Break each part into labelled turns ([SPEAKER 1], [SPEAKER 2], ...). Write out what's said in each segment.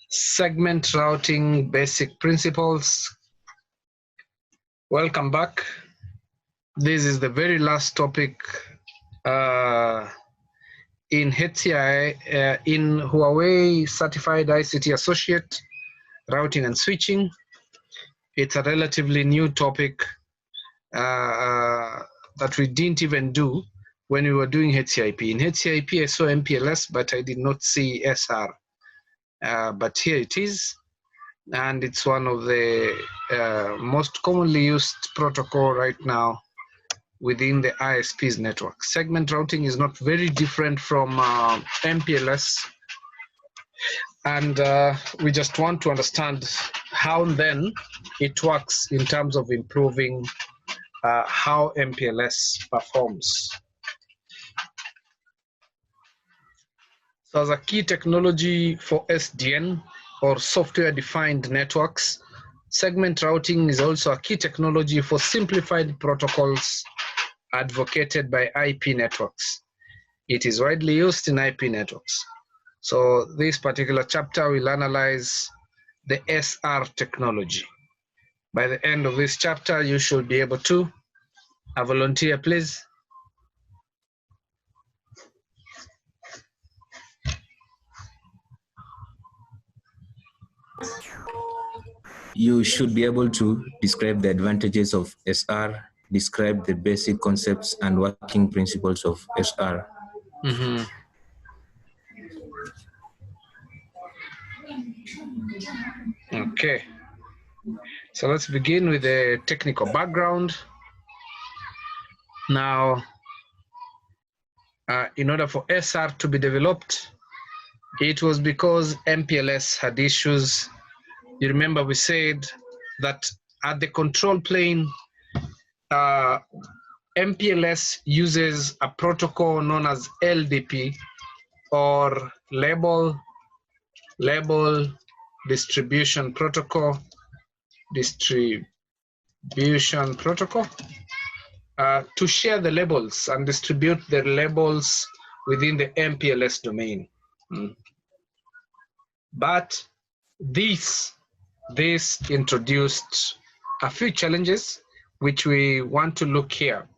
[SPEAKER 1] Segment routing basic principles. Welcome back. This is the very last topic in HCI, in Huawei Certified ICT Associate, Routing and Switching. It's a relatively new topic that we didn't even do when we were doing HCIP. In HCIP, I saw MPLS, but I did not see SR. But here it is, and it's one of the most commonly used protocol right now within the ISP's network. Segment routing is not very different from MPLS, and we just want to understand how then it works in terms of improving how MPLS performs. So as a key technology for SDN, or software-defined networks, segment routing is also a key technology for simplified protocols advocated by IP networks. It is widely used in IP networks. So this particular chapter will analyze the SR technology. By the end of this chapter, you should be able to volunteer, please.
[SPEAKER 2] You should be able to describe the advantages of SR, describe the basic concepts and working principles of SR.
[SPEAKER 1] Okay, so let's begin with the technical background. Now, in order for SR to be developed, it was because MPLS had issues. You remember we said that at the control plane, MPLS uses a protocol known as LDP, or label distribution protocol, to share the labels and distribute the labels within the MPLS domain. But this introduced a few challenges which we want to look here.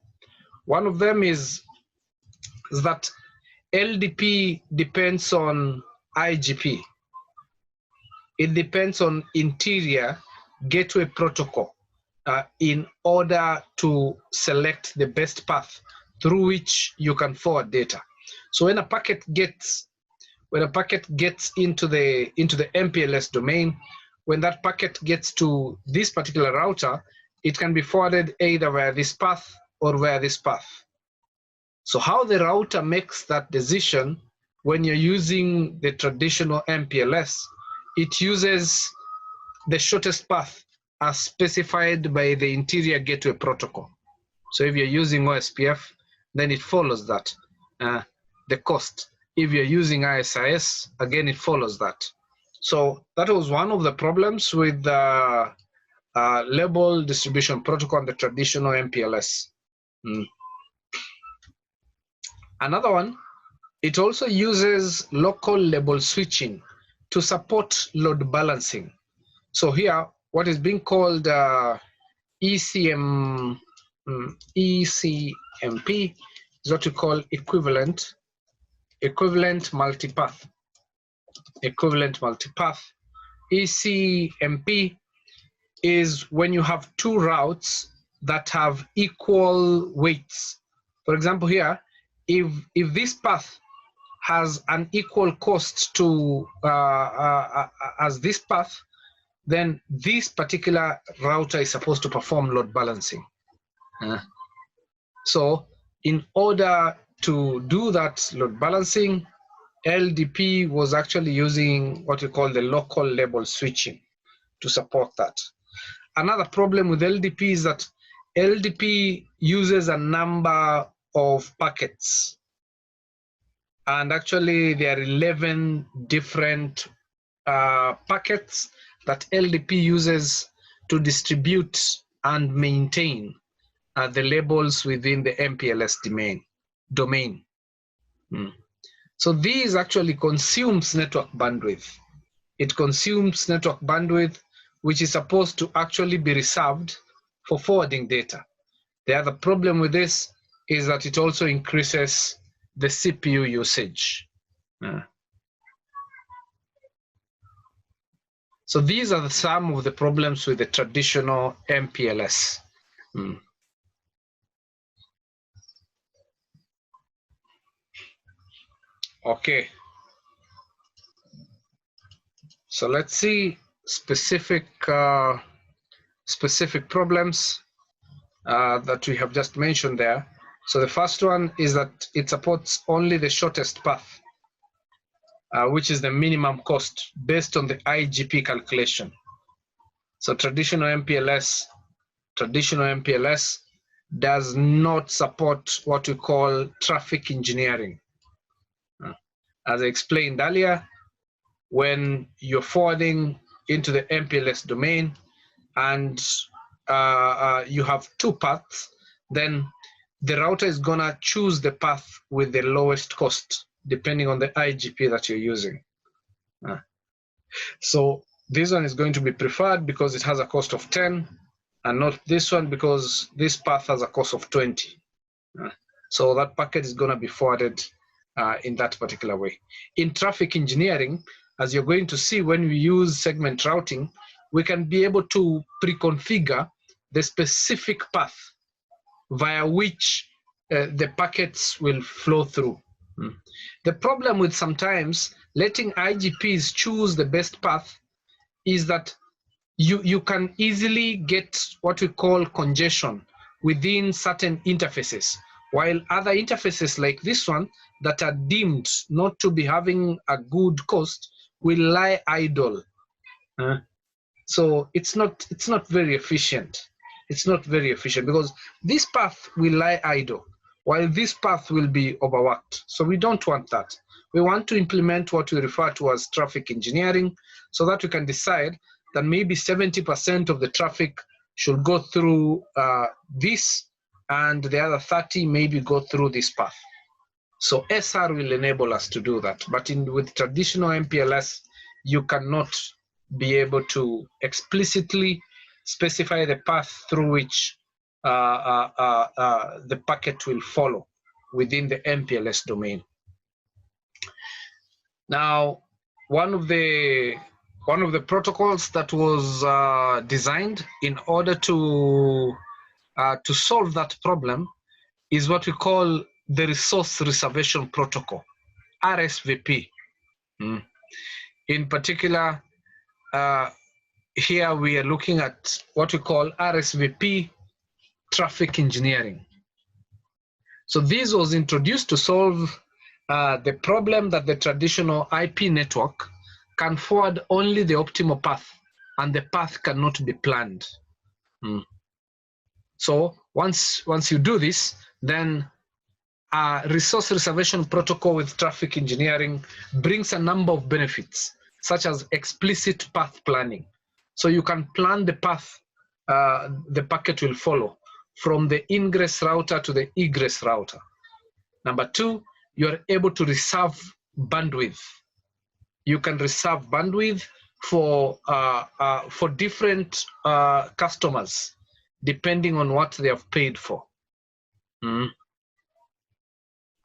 [SPEAKER 1] One of them is that LDP depends on IGP. It depends on interior gateway protocol in order to select the best path through which you can forward data. So when a packet gets into the MPLS domain, when that packet gets to this particular router, it can be forwarded either via this path or via this path. So how the router makes that decision when you're using the traditional MPLS, it uses the shortest path as specified by the interior gateway protocol. So if you're using OSPF, then it follows that, the cost. If you're using ISIS, again, it follows that. So that was one of the problems with the label distribution protocol and the traditional MPLS. Another one, it also uses local label switching to support load balancing. So here, what is being called ECMP is what we call equivalent multipath. ECMP is when you have two routes that have equal weights. For example, here, if this path has an equal cost to as this path, then this particular router is supposed to perform load balancing. So in order to do that load balancing, LDP was actually using what we call the local label switching to support that. Another problem with LDP is that LDP uses a number of packets, and actually there are 11 different packets that LDP uses to distribute and maintain the labels within the MPLS domain. So these actually consumes network bandwidth. It consumes network bandwidth, which is supposed to actually be reserved for forwarding data. The other problem with this is that it also increases the CPU usage. So these are some of the problems with the traditional MPLS. Okay. So let's see specific problems that we have just mentioned there. So the first one is that it supports only the shortest path, which is the minimum cost based on the IGP calculation. So traditional MPLS does not support what we call traffic engineering. As I explained earlier, when you're forwarding into the MPLS domain and you have two paths, then the router is gonna choose the path with the lowest cost depending on the IGP that you're using. So this one is going to be preferred because it has a cost of 10, and not this one because this path has a cost of 20. So that packet is gonna be forwarded in that particular way. In traffic engineering, as you're going to see when we use segment routing, we can be able to pre-configure the specific path via which the packets will flow through. The problem with sometimes letting IGPs choose the best path is that you can easily get what we call congestion within certain interfaces, while other interfaces like this one that are deemed not to be having a good cost will lie idle. So it's not very efficient. It's not very efficient because this path will lie idle while this path will be overworked. So we don't want that. We want to implement what we refer to as traffic engineering so that we can decide that maybe 70% of the traffic should go through this and the other 30 maybe go through this path. So SR will enable us to do that. But with traditional MPLS, you cannot be able to explicitly specify the path through which the packet will follow within the MPLS domain. Now, one of the protocols that was designed in order to solve that problem is what we call the Resource Reservation Protocol, RSVP. In particular, here we are looking at what we call RSVP traffic engineering. So this was introduced to solve the problem that the traditional IP network can forward only the optimal path, and the path cannot be planned. So once you do this, then a resource reservation protocol with traffic engineering brings a number of benefits, such as explicit path planning. So you can plan the path the packet will follow from the ingress router to the egress router. Number two, you are able to reserve bandwidth. You can reserve bandwidth for different customers, depending on what they have paid for.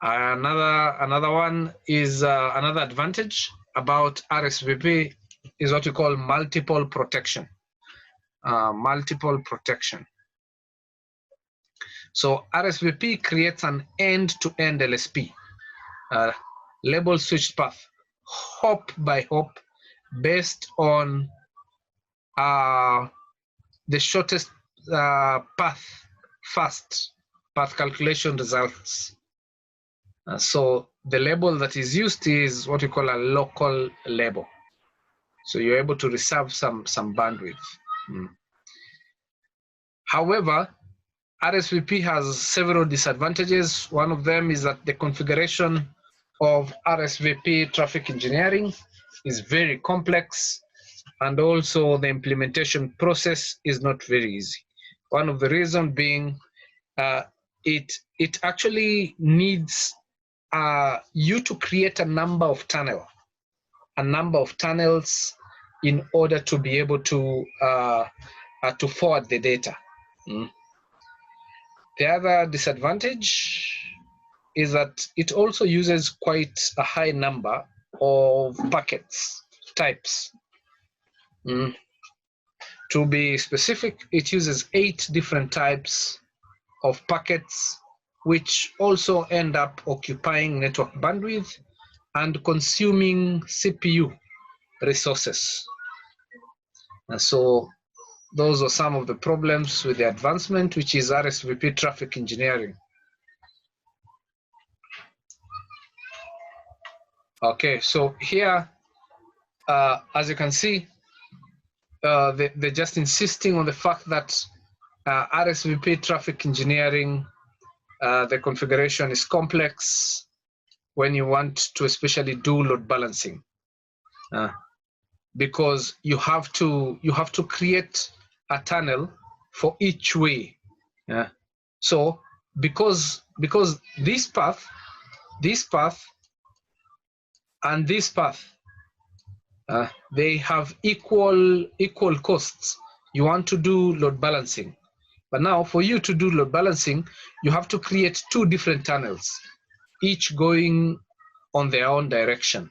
[SPEAKER 1] Another one is another advantage about RSVP is what we call multiple protection. Multiple protection. So RSVP creates an end-to-end LSP, label switched path, hop by hop, based on the shortest path first, path calculation results. So the label that is used is what we call a local label. So you're able to reserve some bandwidth. However, RSVP has several disadvantages. One of them is that the configuration of RSVP traffic engineering is very complex, and also the implementation process is not very easy. One of the reasons being it actually needs you to create a number of tunnels in order to be able to forward the data. The other disadvantage is that it also uses quite a high number of packets types. To be specific, it uses 8 different types of packets, which also end up occupying network bandwidth and consuming CPU resources. And so those are some of the problems with the advancement, which is RSVP traffic engineering. Okay, so here, as you can see, they're just insisting on the fact that RSVP traffic engineering, the configuration is complex when you want to especially do load balancing, because you have to create a tunnel for each way. So because this path, and this path, they have equal costs. You want to do load balancing, but now for you to do load balancing, you have to create 2 different tunnels, each going on their own direction.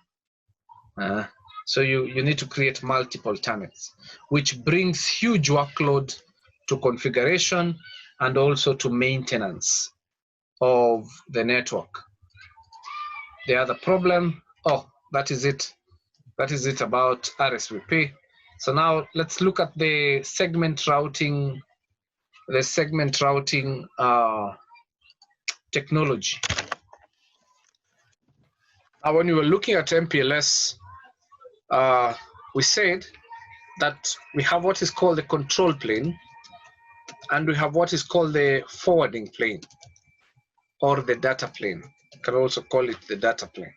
[SPEAKER 1] So you need to create multiple tunnels, which brings huge workload to configuration and also to maintenance of the network. The other problem, that is it about RSVP. So now let's look at the segment routing, technology. Now, when we were looking at MPLS, we said that we have what is called the control plane, and we have what is called the forwarding plane, or the data plane. You can also call it the data plane.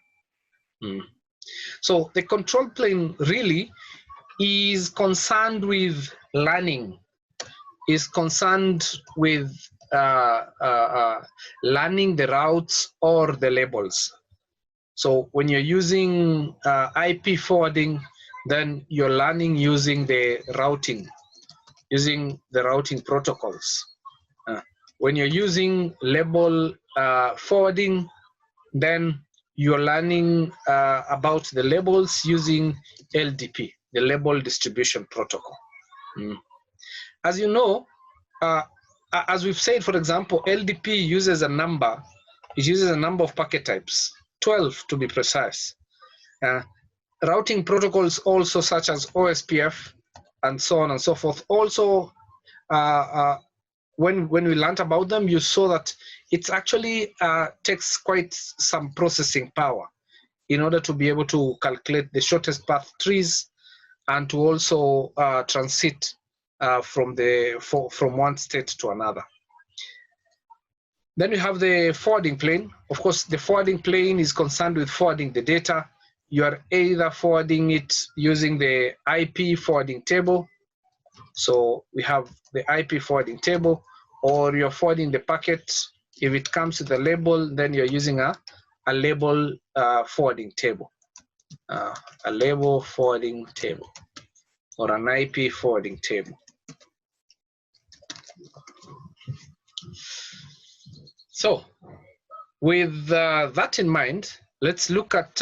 [SPEAKER 1] So the control plane really is concerned with learning, is concerned with learning the routes or the labels. So when you're using IP forwarding, then you're learning using the routing protocols. When you're using label forwarding, then you're learning about the labels using LDP, the label distribution protocol. As you know, as we've said, for example, LDP uses a number. It uses a number of packet types, 12 to be precise. Routing protocols also, such as OSPF and so on and so forth, also when we learned about them, you saw that it actually takes quite some processing power in order to be able to calculate the shortest path trees and to also transit from one state to another. Then we have the forwarding plane. Of course, the forwarding plane is concerned with forwarding the data. You are either forwarding it using the IP forwarding table. So we have the IP forwarding table, or you're forwarding the packet. If it comes with a label, then you're using a label forwarding table, a label forwarding table, or an IP forwarding table. So with that in mind, let's look at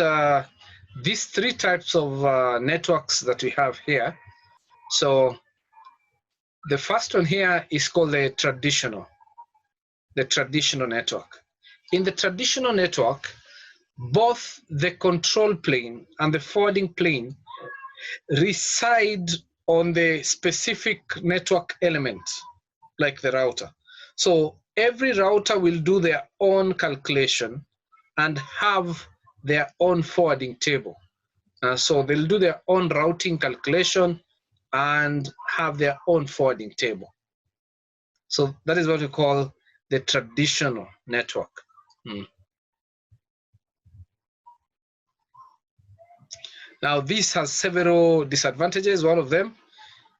[SPEAKER 1] these 3 types of networks that we have here. So the first one here is called the traditional network. In the traditional network, both the control plane and the forwarding plane reside on the specific network element, like the router. So every router will do their own calculation and have their own forwarding table. So they'll do their own routing calculation and have their own forwarding table. So that is what we call the traditional network. Now, this has several disadvantages. One of them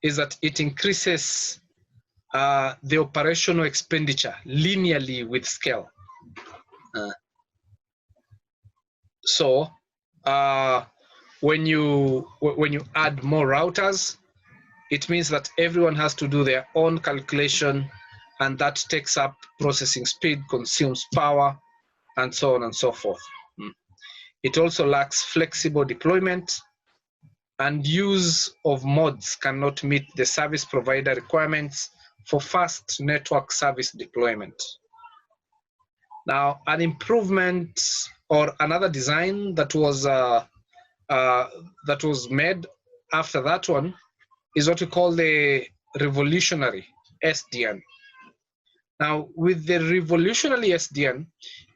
[SPEAKER 1] is that it increases the operational expenditure linearly with scale. So when you add more routers, it means that everyone has to do their own calculation, and that takes up processing speed, consumes power, and so on and so forth. It also lacks flexible deployment, and use of mods cannot meet the service provider requirements for fast network service deployment. Now, an improvement or another design that was made after that one is what we call the revolutionary SDN. Now, with the revolutionary SDN,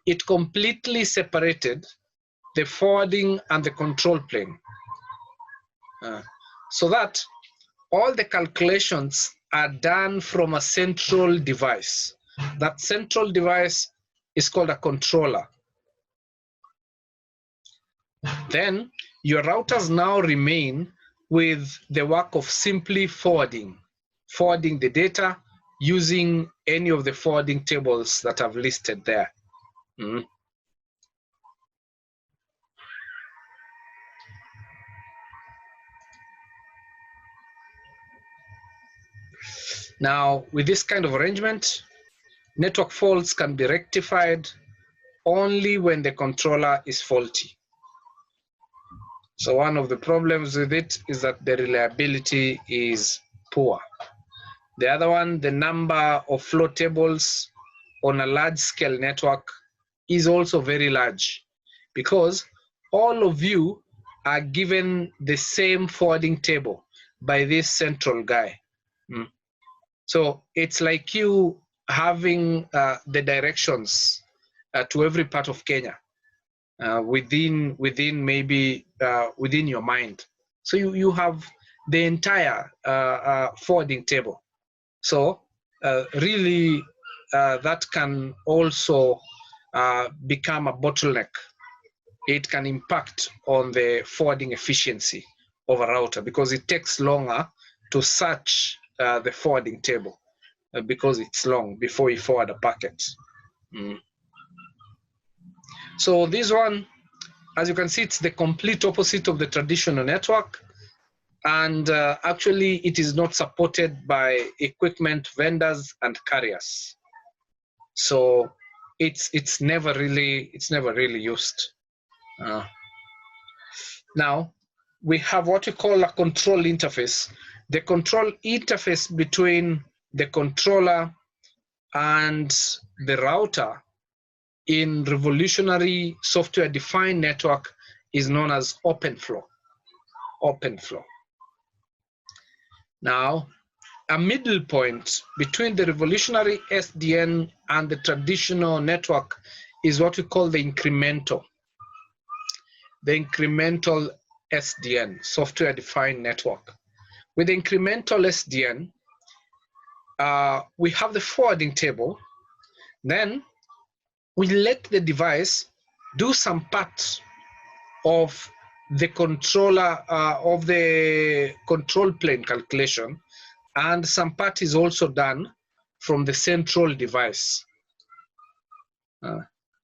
[SPEAKER 1] it completely separated the forwarding and the control plane, so that all the calculations are done from a central device. That central device is called a controller. Then your routers now remain with the work of simply forwarding the data using any of the forwarding tables that I've listed there. Now, with this kind of arrangement, network faults can be rectified only when the controller is faulty. So one of the problems with it is that the reliability is poor. The other one, the number of flow tables on a large-scale network is also very large, because all of you are given the same forwarding table by this central guy. So it's like you having the directions to every part of Kenya within your mind. So you have the entire forwarding table. So really that can also become a bottleneck. It can impact on the forwarding efficiency of a router, because it takes longer to search the forwarding table because it's long before you forward a packet. So this one, as you can see, it's the complete opposite of the traditional network, and actually it is not supported by equipment vendors and carriers. So it's never really used. Now we have what we call a control interface. The control interface between the controller and the router in revolutionary software-defined network is known as open flow. Now, a middle point between the revolutionary SDN and the traditional network is what we call the incremental SDN, software-defined network. With the incremental SDN, we have the forwarding table. Then we let the device do some part of the controller of the control plane calculation, and some part is also done from the central device,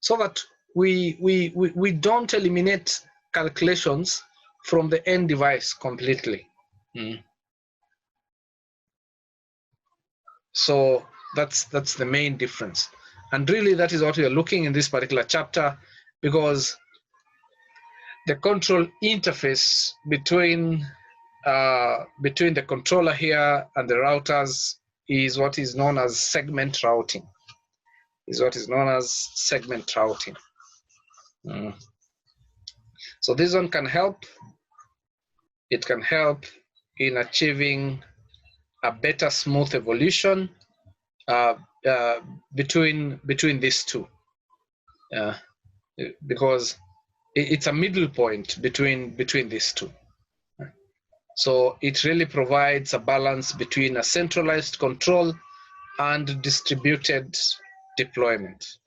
[SPEAKER 1] so that we don't eliminate calculations from the end device completely. So that's the main difference, and really that is what we are looking in this particular chapter, because the control interface between the controller here and the routers is what is known as segment routing. So this one can help. It can help in achieving a better smooth evolution between these two, because it's a middle point between these two. So it really provides a balance between a centralized control and distributed deployment.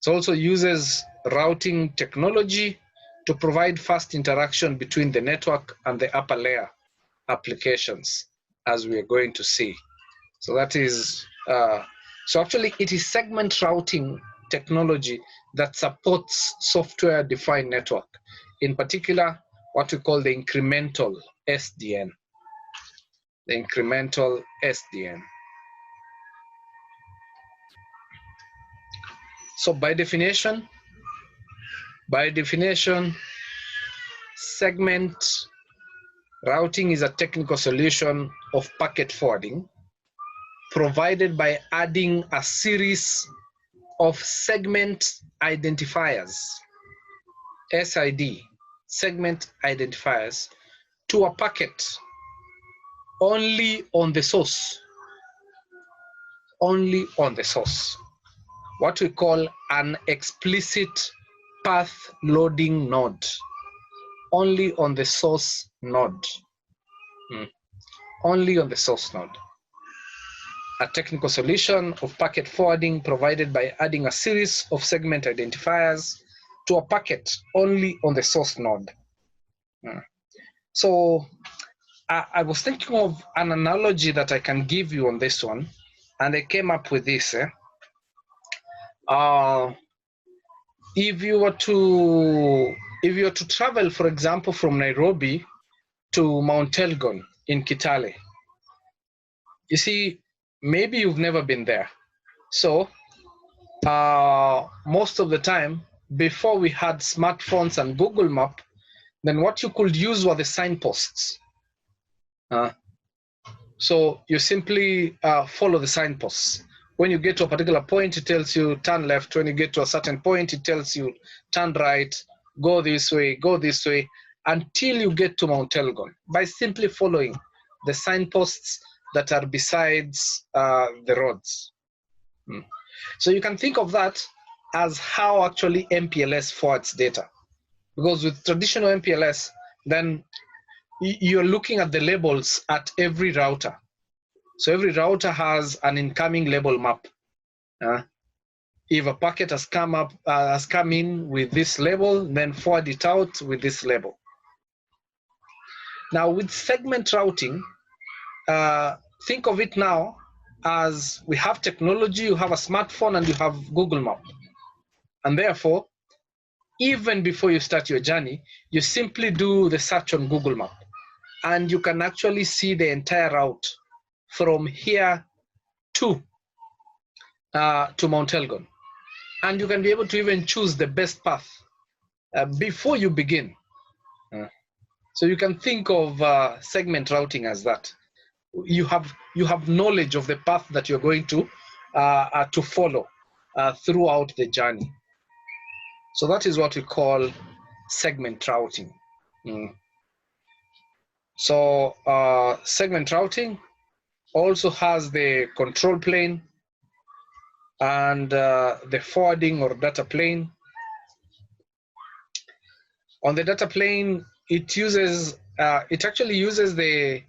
[SPEAKER 1] It also uses routing technology to provide fast interaction between the network and the upper layer applications, as we are going to see. So that is, so actually it is segment routing technology that supports software-defined network, in particular, what we call the incremental SDN. The incremental SDN. So by definition, segment routing is a technical solution of packet forwarding provided by adding a series of segment identifiers, SID, segment identifiers, to a packet only on the source, what we call an explicit path loading node, only on the source node, only on the source node. A technical solution of packet forwarding provided by adding a series of segment identifiers to a packet only on the source node. So I was thinking of an analogy that I can give you on this one, and I came up with this. If you were to travel, for example, from Nairobi to Mount Elgon in Kitale, you see, maybe you've never been there. So most of the time, before we had smartphones and Google Map, then what you could use were the signposts. So you simply follow the signposts. When you get to a particular point, it tells you turn left. When you get to a certain point, it tells you turn right, go this way, until you get to Mount Elgon by simply following the signposts that are besides the roads. So you can think of that as how actually MPLS forwards data. Because with traditional MPLS, then you're looking at the labels at every router. So every router has an incoming label map. If a packet has come in with this label, then forward it out with this label. Now with segment routing, think of it now as we have technology, you have a smartphone and you have Google Map. And therefore, even before you start your journey, you simply do the search on Google Map. And you can actually see the entire route from here to Mount Elgon. And you can be able to even choose the best path before you begin. So you can think of segment routing as that. You have knowledge of the path that you're going to follow throughout the journey. So that is what we call segment routing. So segment routing also has the control plane and the forwarding or data plane. On the data plane, it actually uses the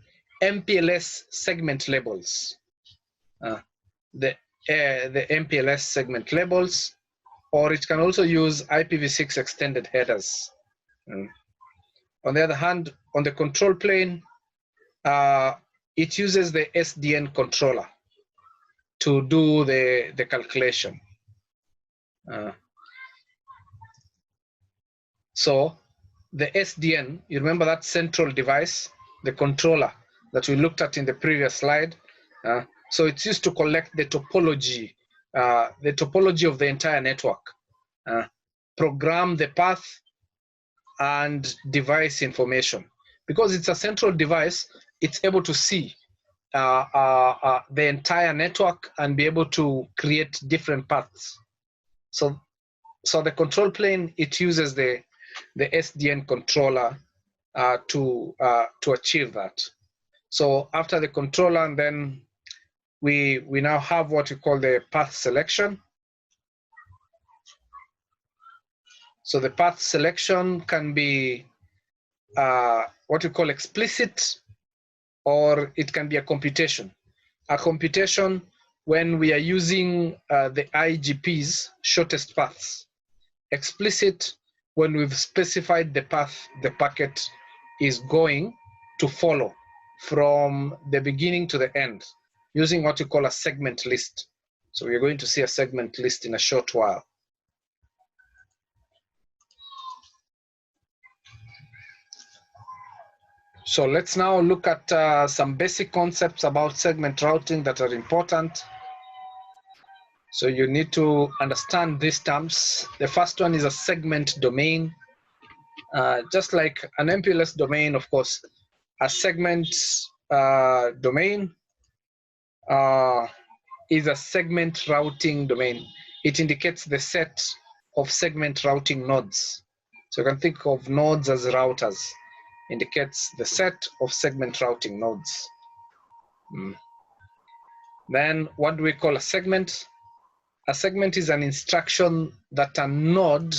[SPEAKER 1] MPLS segment labels, the MPLS segment labels, or it can also use IPv6 extended headers. On the other hand, on the control plane, it uses the SDN controller to do the calculation. So the SDN, you remember that central device, the controller that we looked at in the previous slide. So it's used to collect the topology of the entire network, program the path, and device information. Because it's a central device, it's able to see the entire network and be able to create different paths. So the control plane, it uses the SDN controller to achieve that. So after the controller, and then we now have what we call the path selection. So the path selection can be what we call explicit, or it can be a computation. A computation when we are using the IGP's shortest paths. Explicit when we've specified the path the packet is going to follow from the beginning to the end, using what we call a segment list. So we're going to see a segment list in a short while. So let's now look at some basic concepts about segment routing that are important. So you need to understand these terms. The first one is a segment domain. Just like an MPLS domain, of course, a segment domain is a segment routing domain. It indicates the set of segment routing nodes. So you can think of nodes as routers. Indicates the set of segment routing nodes. Then what do we call a segment? A segment is an instruction that a node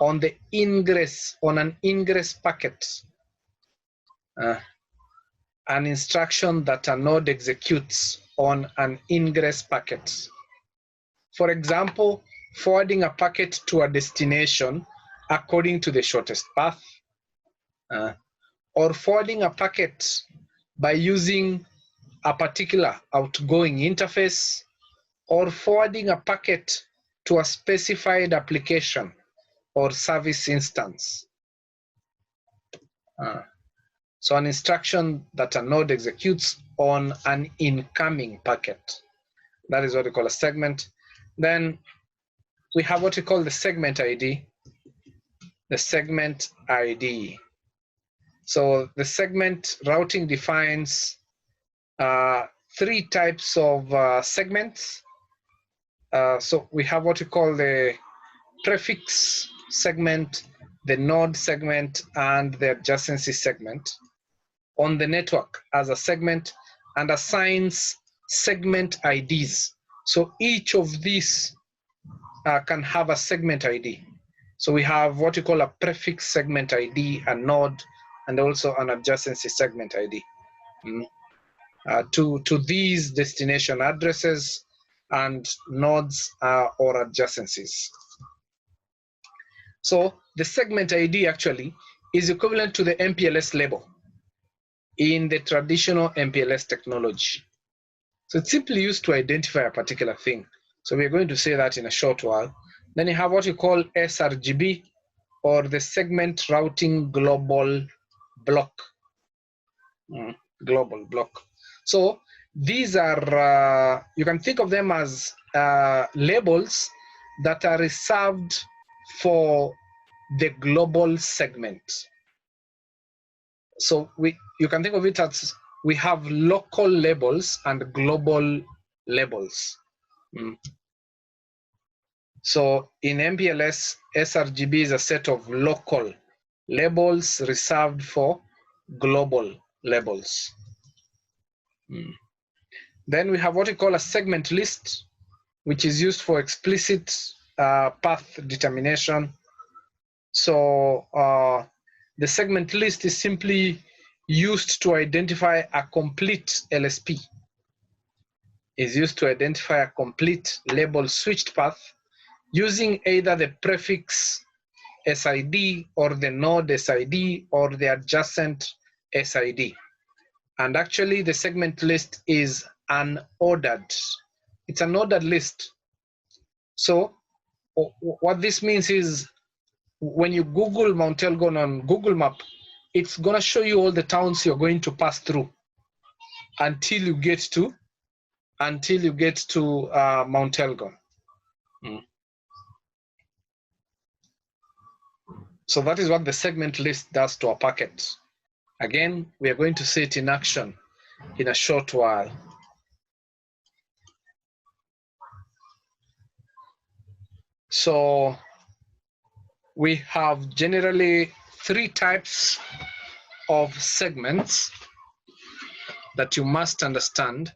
[SPEAKER 1] on the ingress, on an ingress packet, an instruction that a node executes on an ingress packet. For example, forwarding a packet to a destination according to the shortest path, or forwarding a packet by using a particular outgoing interface, or forwarding a packet to a specified application or service instance. So an instruction that a node executes on an incoming packet. That is what we call a segment. Then we have what we call the segment ID. The segment ID. So the segment routing defines three types of segments. So we have what we call the prefix segment, the node segment, and the adjacency segment on the network as a segment, and assigns segment IDs. So each of these can have a segment ID. So we have what we call a prefix segment ID, a node, and also an adjacency segment ID. To these destination addresses and nodes or adjacencies. So the segment ID actually is equivalent to the MPLS label in the traditional MPLS technology. So it's simply used to identify a particular thing. So we're going to say that in a short while. Then you have what you call SRGB, or the segment routing global block. Global block. So these are, you can think of them as labels that are reserved for the global segment. So you can think of it as we have local labels and global labels. So in MPLS, SRGB is a set of local labels reserved for global labels. Then we have what we call a segment list, which is used for explicit path determination. So the segment list is simply used to identify a complete LSP. Is used to identify a complete label switched path using either the prefix SID or the node SID or the adjacent SID. And actually the segment list is unordered. It's an ordered list. So what this means is when you Google Mount Elgon on Google Map, it's gonna show you all the towns you're going to pass through until you get to Mount Elgon. So that is what the segment list does to a packet. Again, we are going to see it in action in a short while. So we have generally three types of segments that you must understand.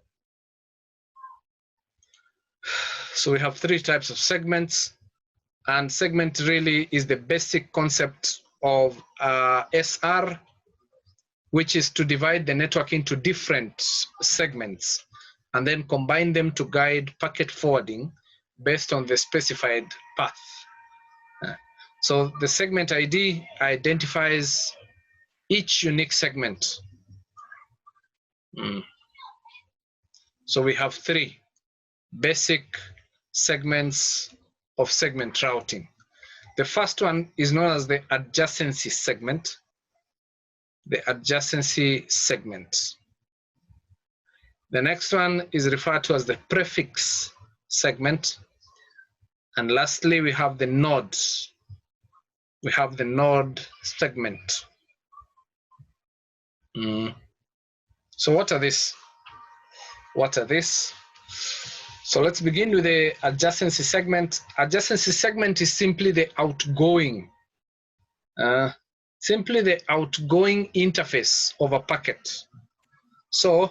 [SPEAKER 1] So we have three types of segments, and segment really is the basic concept of SR, which is to divide the network into different segments and then combine them to guide packet forwarding based on the specified path. So the segment ID identifies each unique segment. So we have three basic segments of segment routing. The first one is known as the adjacency segment. the adjacency segment. The next one is referred to as the prefix segment. And lastly, we have the nodes. We have the node segment. So what are these? What are these? So let's begin with the adjacency segment. Adjacency segment is simply the outgoing interface of a packet. So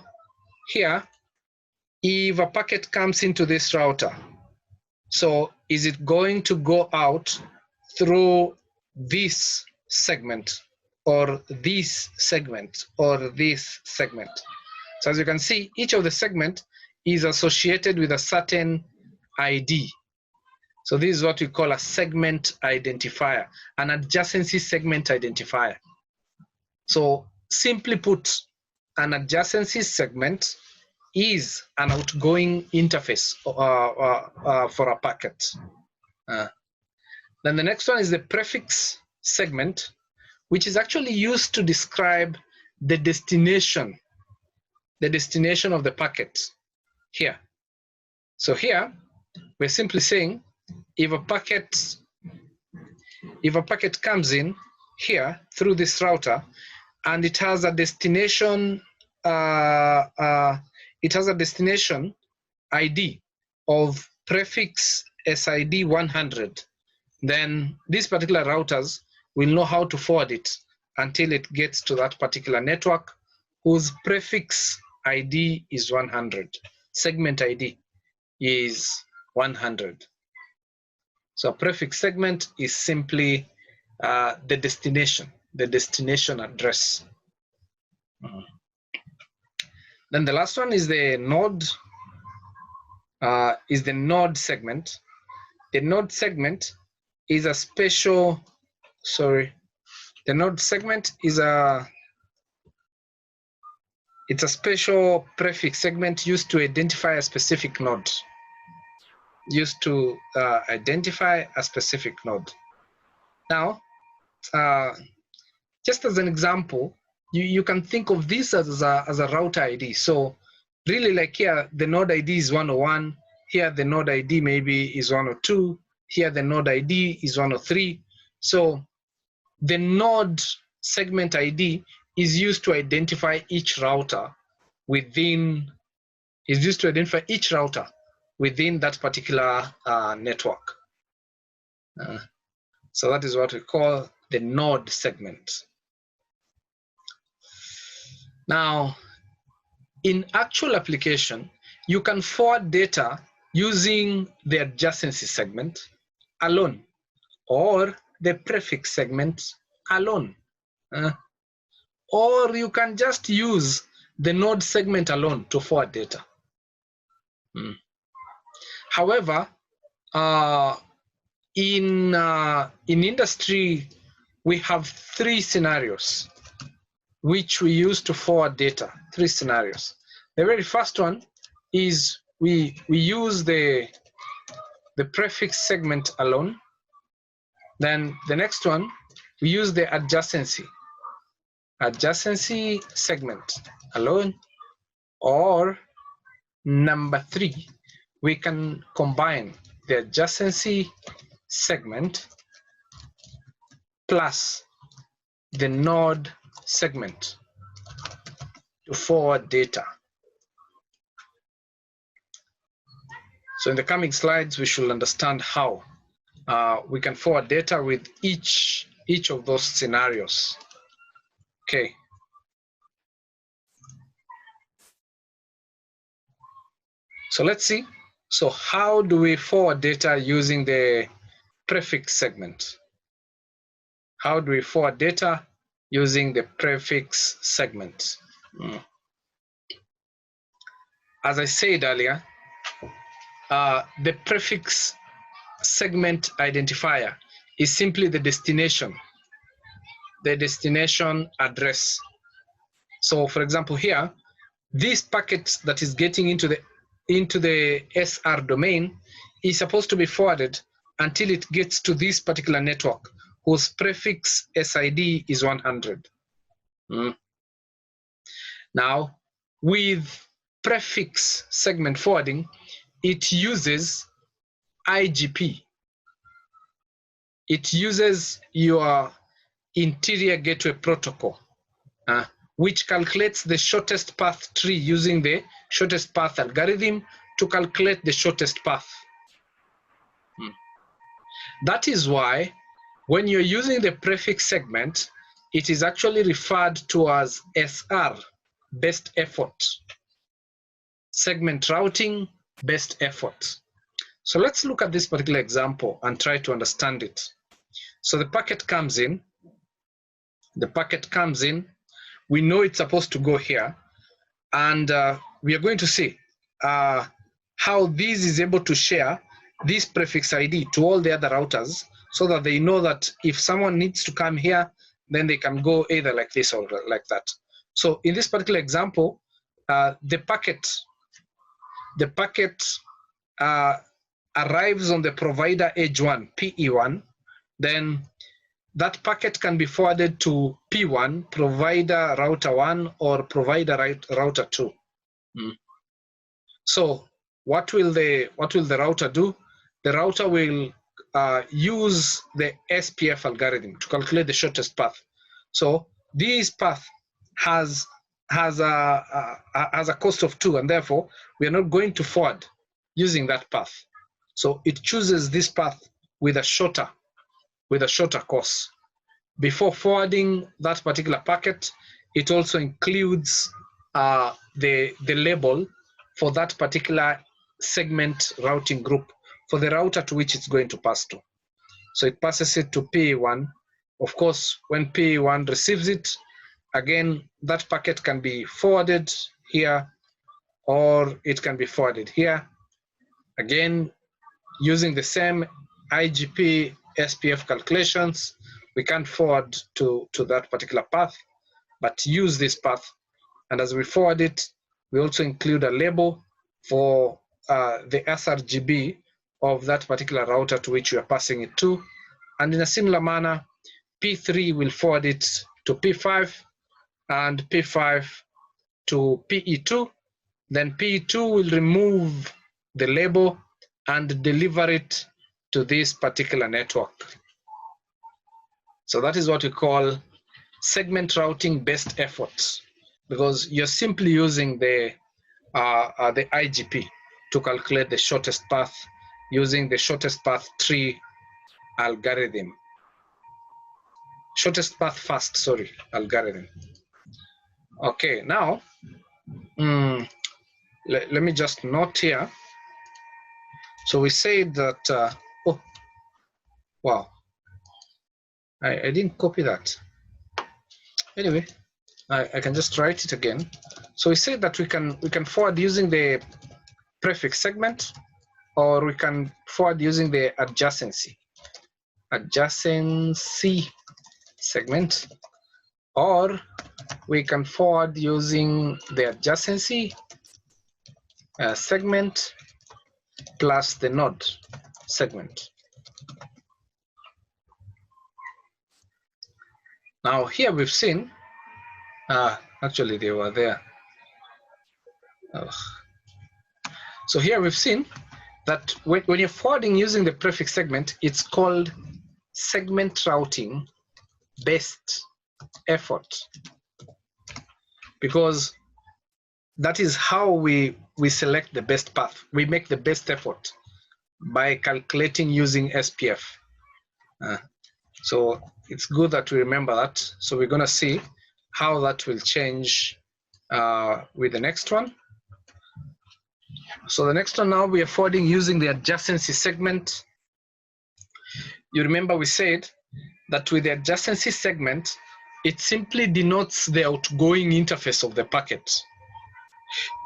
[SPEAKER 1] here, if a packet comes into this router, so is it going to go out through this segment or this segment or this segment? So as you can see, each of the segment is associated with a certain ID. So this is what we call a segment identifier, an adjacency segment identifier. So simply put, an adjacency segment is an outgoing interface for a packet. Then the next one is the prefix segment, which is actually used to describe the destination of the packet here. So here we're simply saying if a packet comes in here through this router and it has a destination ID of prefix SID 100, then these particular routers will know how to forward it until it gets to that particular network whose prefix ID is 100, segment ID is 100. So a prefix segment is simply the destination address. Then the last one is the node segment. The node segment is a special, the node segment is it's a special prefix segment used to identify a specific node. Now, just as an example, you can think of this as a router ID. So really, like here, the node ID is 101. Here, the node ID maybe is 102. Here, the node ID is 103. So the node segment ID is used to identify each router within that particular network. So that is what we call the node segment. Now, in actual application, you can forward data using the adjacency segment alone or the prefix segment alone. Or you can just use the node segment alone to forward data. However, in industry, we have three scenarios which we use to forward data. Three scenarios. The very first one is we use the prefix segment alone. Then the next one, we use the adjacency segment alone. Or number three, we can combine the adjacency segment plus the node segment to forward data. So in the coming slides, we should understand how we can forward data with each of those scenarios. Okay. So let's see. So how do we forward data using the prefix segment? How do we forward data using the prefix segment? As I said earlier, the prefix segment identifier is simply the destination address. So for example here, this packet that is getting into the SR domain is supposed to be forwarded until it gets to this particular network whose prefix SID is 100. Mm. Now, with prefix segment forwarding, it uses IGP. It uses your interior gateway protocol, which calculates the shortest path tree using the shortest path algorithm to calculate the shortest path. That is why when you're using the prefix segment, it is actually referred to as SR, best effort. Segment routing, best effort. So let's look at this particular example and try to understand it. So the packet comes in. The packet comes in. We know it's supposed to go here. And we are going to see how this is able to share this prefix ID to all the other routers so that they know that if someone needs to come here, then they can go either like this or like that. So in this particular example, the packet arrives on the provider edge 1, PE1, then that packet can be forwarded to P1, provider router 1 or provider router 2. So what will the router do? The router will use the SPF algorithm to calculate the shortest path. So this path has a cost of 2, and therefore we are not going to forward using that path. So it chooses this path with a shorter course. Before forwarding that particular packet, it also includes the label for that particular segment routing group for the router to which it's going to pass to. So it passes it to PE1. Of course, when PE1 receives it, again, that packet can be forwarded here, or it can be forwarded here. Again, using the same IGP SPF calculations, we can't forward to that particular path, but use this path. And as we forward it, we also include a label for the SRGB of that particular router to which we are passing it to. And in a similar manner, P3 will forward it to P5, and P5 to PE2. Then PE2 will remove the label and deliver it to this particular network. So that is what we call segment routing best efforts, because you're simply using the IGP to calculate the shortest path using the shortest path tree algorithm. Shortest path first, sorry, algorithm. Okay, now let me just note here. So we said that, oh, wow, I didn't copy that. Anyway, I can just write it again. So we said that we can forward using the prefix segment, or we can forward using the adjacency segment, or we can forward using the adjacency segment plus the node segment. Now here we've seen, actually they were there. So here we've seen that when you're forwarding using the prefix segment, it's called segment routing best effort, because that is how we select the best path. We make the best effort by calculating using SPF. So it's good that we remember that. So we're going to see how that will change with the next one. So the next one, now we are forwarding using the adjacency segment. You remember we said that with the adjacency segment, it simply denotes the outgoing interface of the packet.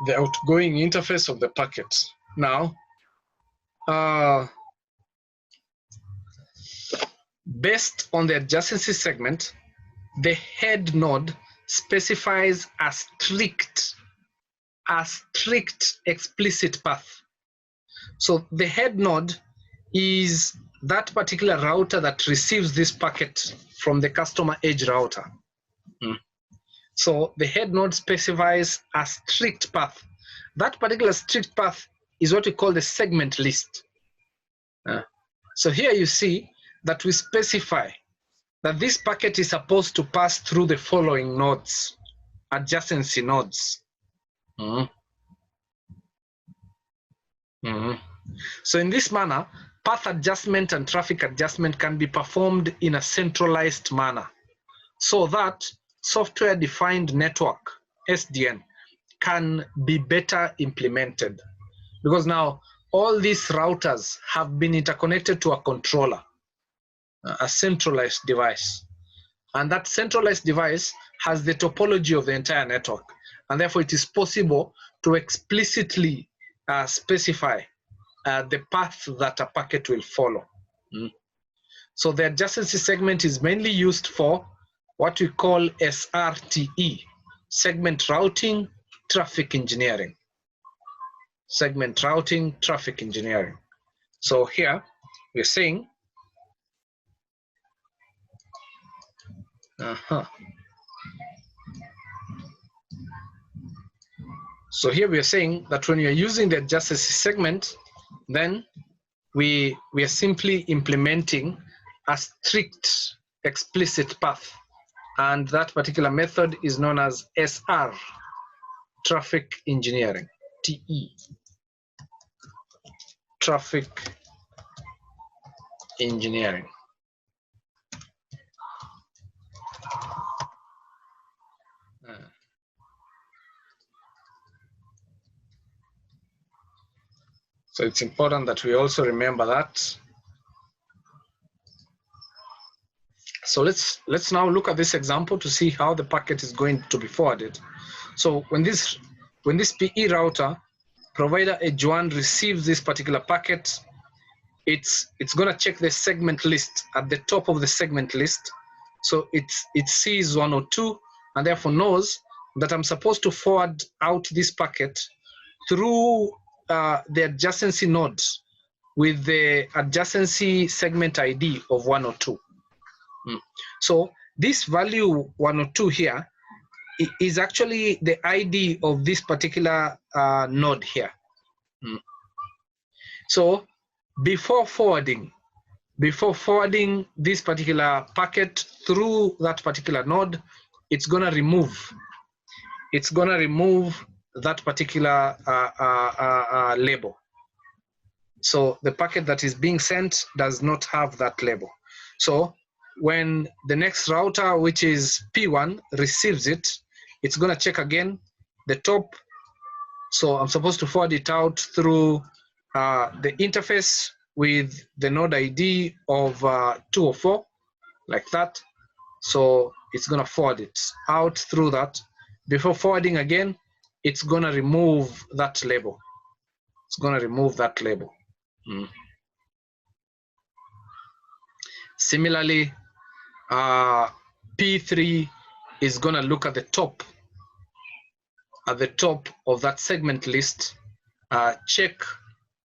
[SPEAKER 1] The outgoing interface of the packet. Now, based on the adjacency segment, the head node specifies a strict explicit path. So the head node is that particular router that receives this packet from the customer edge router. So the head node specifies a strict path. That particular strict path is what we call the segment list. So here you see that we specify that this packet is supposed to pass through the following nodes, adjacency nodes. So in this manner, path adjustment and traffic adjustment can be performed in a centralized manner so that software-defined network, SDN, can be better implemented. Because now all these routers have been interconnected to a controller, a centralized device. And that centralized device has the topology of the entire network. And therefore it is possible to explicitly specify the path that a packet will follow. So the adjacency segment is mainly used for what we call SRTE, segment routing, traffic engineering. Segment routing, traffic engineering. So here we're saying, so here we are saying that when you're using the adjacency segment, then we are simply implementing a strict explicit path, and that particular method is known as SR, traffic engineering, TE, traffic engineering. So it's important that we also remember that. So let's now look at this example to see how the packet is going to be forwarded. So when this PE router provider edge 1 receives this particular packet, it's going to check the segment list at the top of the segment list. So it sees 102 and therefore knows that I'm supposed to forward out this packet through the adjacency node with the adjacency segment ID of 102. So this value 102 here is actually the ID of this particular node here. So before forwarding this particular packet through that particular node, it's gonna remove that particular label. So the packet that is being sent does not have that label. So when the next router, which is P1, receives it, it's going to check again the top. So I'm supposed to forward it out through the interface with the node ID of 204, like that. So it's going to forward it out through that. Before forwarding again, it's going to remove that label. It's going to remove that label. Similarly, P3 is going to look at the top of that segment list, check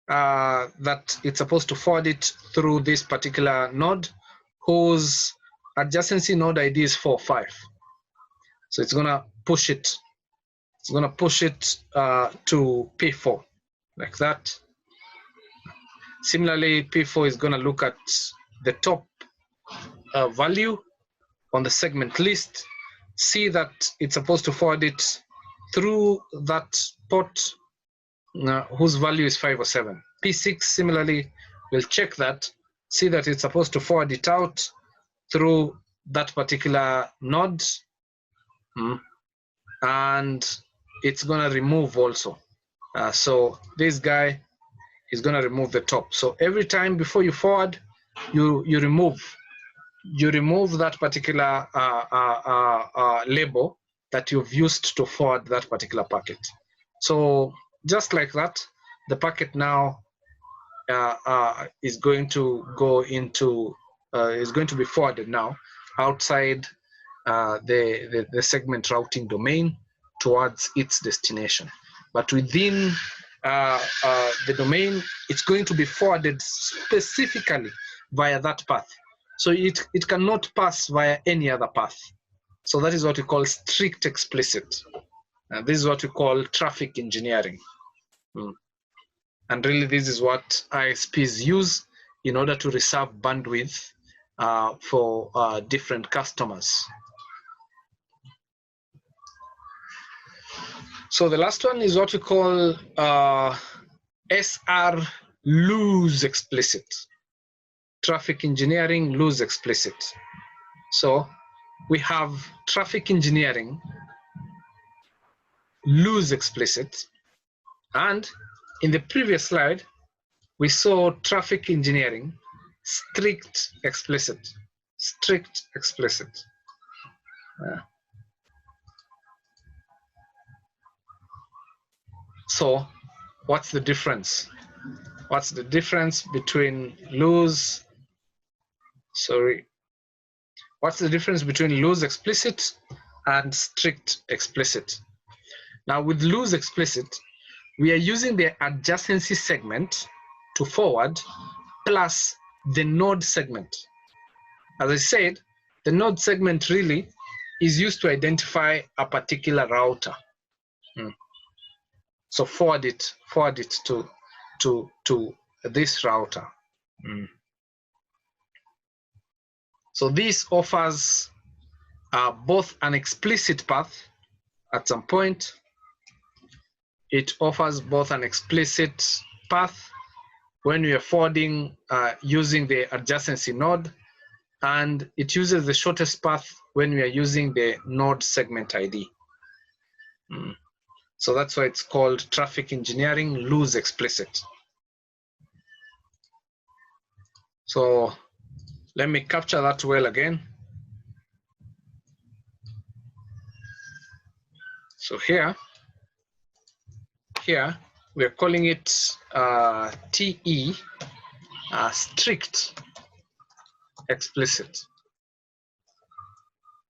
[SPEAKER 1] that it's supposed to forward it through this particular node whose adjacency node ID is 45. So it's going to push it. It's going to push it to P4, like that. Similarly, P4 is going to look at the top value on the segment list, see that it's supposed to forward it through that port whose value is 507. P6 similarly will check that, see that it's supposed to forward it out through that particular node, and it's going to remove also. So this guy is going to remove the top. So every time before you forward, you remove that particular label that you've used to forward that particular packet. So just like that, the packet now is going to go into is going to be forwarded now outside the segment routing domain towards its destination. But within the domain, it's going to be forwarded specifically via that path. So it cannot pass via any other path. So that is what we call strict explicit. This is what we call traffic engineering. And really this is what ISPs use in order to reserve bandwidth for different customers. So the last one is what we call SR loose explicit. Traffic engineering loose explicit. So we have traffic engineering loose explicit, and in the previous slide we saw traffic engineering strict explicit. Strict explicit. So what's the difference? What's the difference between loose, what's the difference between loose explicit and strict explicit? Now with loose explicit, we are using the adjacency segment to forward plus the node segment. As I said, the node segment really is used to identify a particular router. So forward it to this router. So this offers both an explicit path at some point. It offers both an explicit path when we are forwarding using the adjacency node, and it uses the shortest path when we are using the node segment ID. So that's why it's called traffic engineering loose explicit. So let me capture that well again. So here we are calling it TE, strict explicit.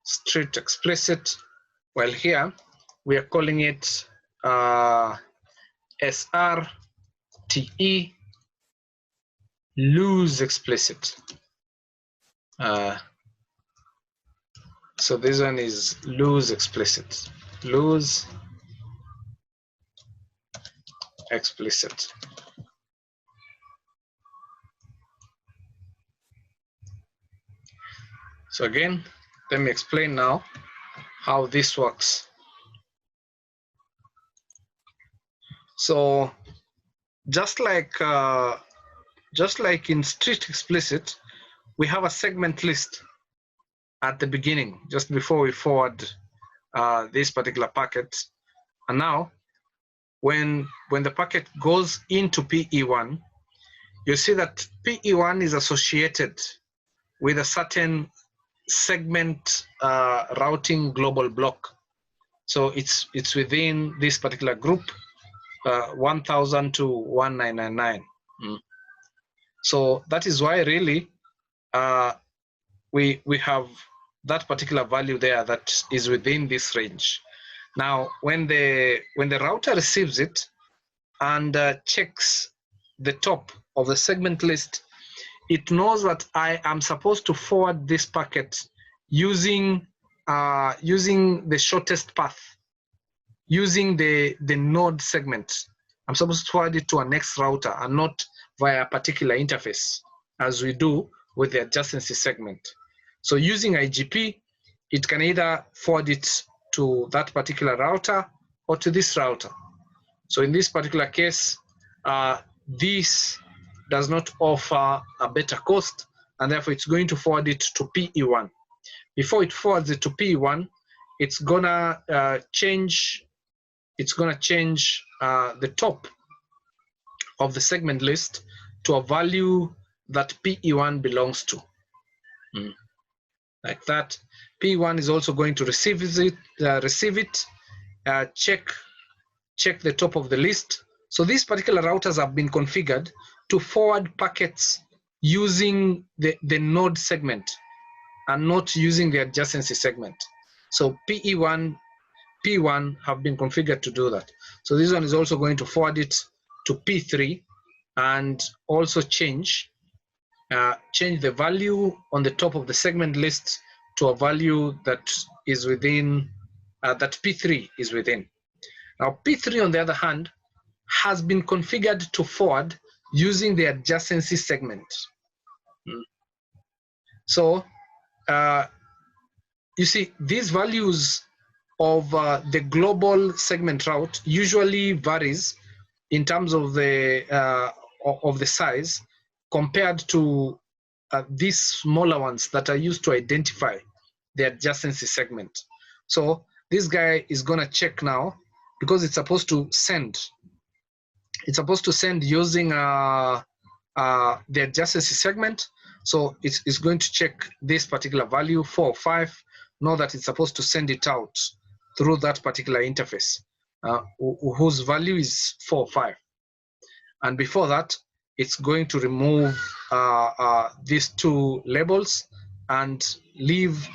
[SPEAKER 1] Strict explicit. While here we are calling it SRTE, loose explicit. So this one is loose explicit. Loose explicit. So again, let me explain now how this works. So just like in strict explicit, we have a segment list at the beginning, just before we forward this particular packet. And now, when the packet goes into PE1, you see that PE1 is associated with a certain segment routing global block. So it's within this particular group, 1000 to 1999. So that is why really we have that particular value there that is within this range. Now when the router receives it and checks the top of the segment list, it knows that I am supposed to forward this packet using the shortest path, using the node segment. I'm supposed to forward it to a next router and not via a particular interface, as we do with the adjacency segment. So using IGP, it can either forward it to that particular router or to this router. So in this particular case, this does not offer a better cost, and therefore it's going to forward it to PE1. Before it forwards it to PE1, it's gonna change the top of the segment list to a value that PE1 belongs to. Like that. PE1 is also going to receive it, check the top of the list. So these particular routers have been configured to forward packets using the node segment and not using the adjacency segment. So P1 have been configured to do that. So this one is also going to forward it to P3 and also change the value on the top of the segment list to a value that is within, that P3 is within. Now P3 on the other hand has been configured to forward using the adjacency segment. So you see, these values of the global segment route usually varies in terms of the size compared to these smaller ones that are used to identify the adjacency segment. So this guy is going to check now, because it's supposed to send. It's supposed to send using the adjacency segment. So it's going to check this particular value 4 or 5. Know that it's supposed to send it out through that particular interface, whose value is 4 or 5. And before that, it's going to remove these two labels and leave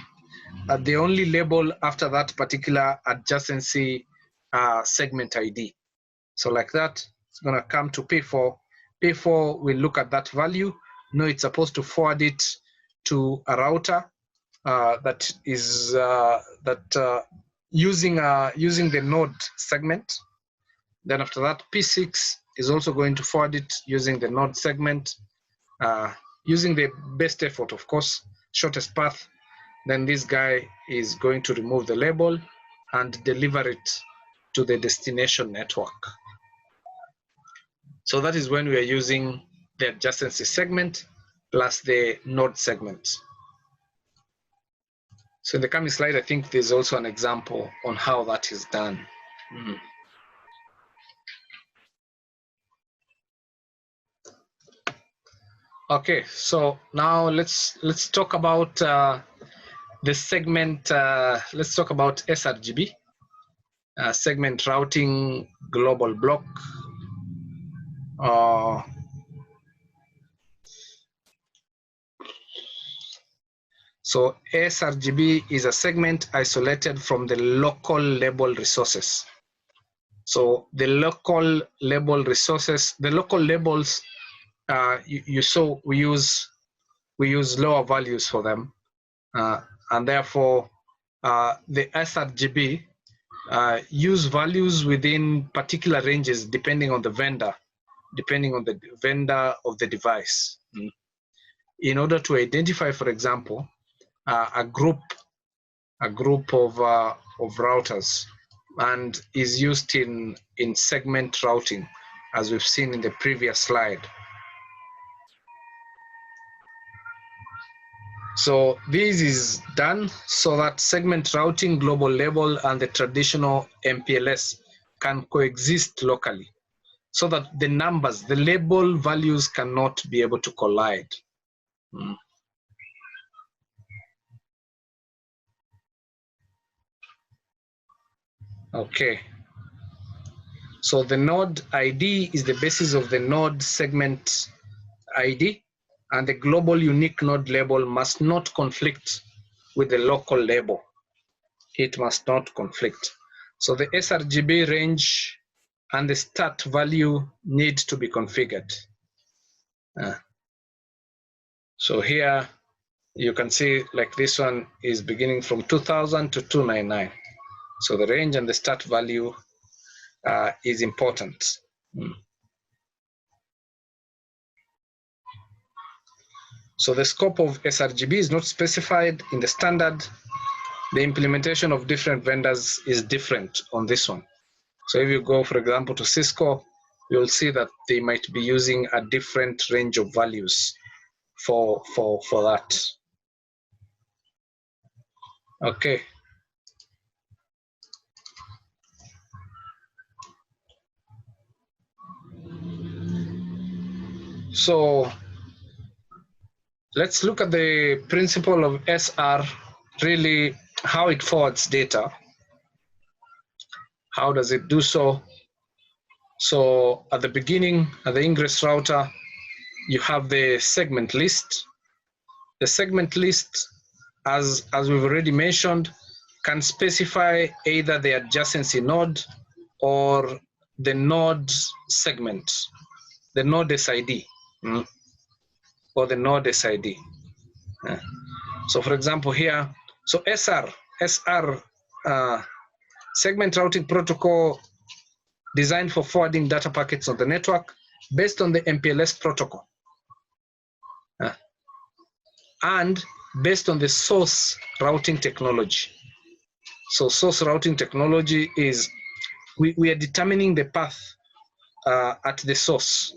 [SPEAKER 1] the only label after that particular adjacency segment ID. So like that, it's going to come to P4. P4 will look at that value. Know it's supposed to forward it to a router that is using the node segment. Then after that, P6 is also going to forward it using the node segment, using the best effort, of course, shortest path. Then this guy is going to remove the label and deliver it to the destination network. So that is when we are using the adjacency segment plus the node segment. So in the coming slide, I think there's also an example on how that is done. Okay, so now let's talk about the segment. Let's talk about SRGB, segment routing global block. So SRGB is a segment isolated from the local label resources. So the local label resources, the local labels, you saw we use lower values for them, and therefore the SRGB use values within particular ranges depending on the vendor of the device. In order to identify, for example, a group of routers, and is used in segment routing, as we've seen in the previous slide. So this is done so that segment routing, global label, and the traditional MPLS can coexist locally, so that the numbers, the label values cannot be able to collide. Okay. So the node ID is the basis of the node segment ID, and the global unique node label must not conflict with the local label. It must not conflict. So the SRGB range and the start value need to be configured. So here you can see, like, this one is beginning from 2000 to 299. So the range and the start value is important. So the scope of SRGB is not specified in the standard. The implementation of different vendors is different on this one. So if you go, for example, to Cisco, you'll see that they might be using a different range of values for that. Okay. So let's look at the principle of SR, really how it forwards data. How does it do so? So at the beginning, at the ingress router, you have the segment list. The segment list, as we've already mentioned, can specify either the adjacency node or the node segment, the node SID, or the node SID. So for example here, So SR segment routing protocol designed for forwarding data packets on the network based on the MPLS protocol and based on the source routing technology. So source routing technology is we are determining the path at the source,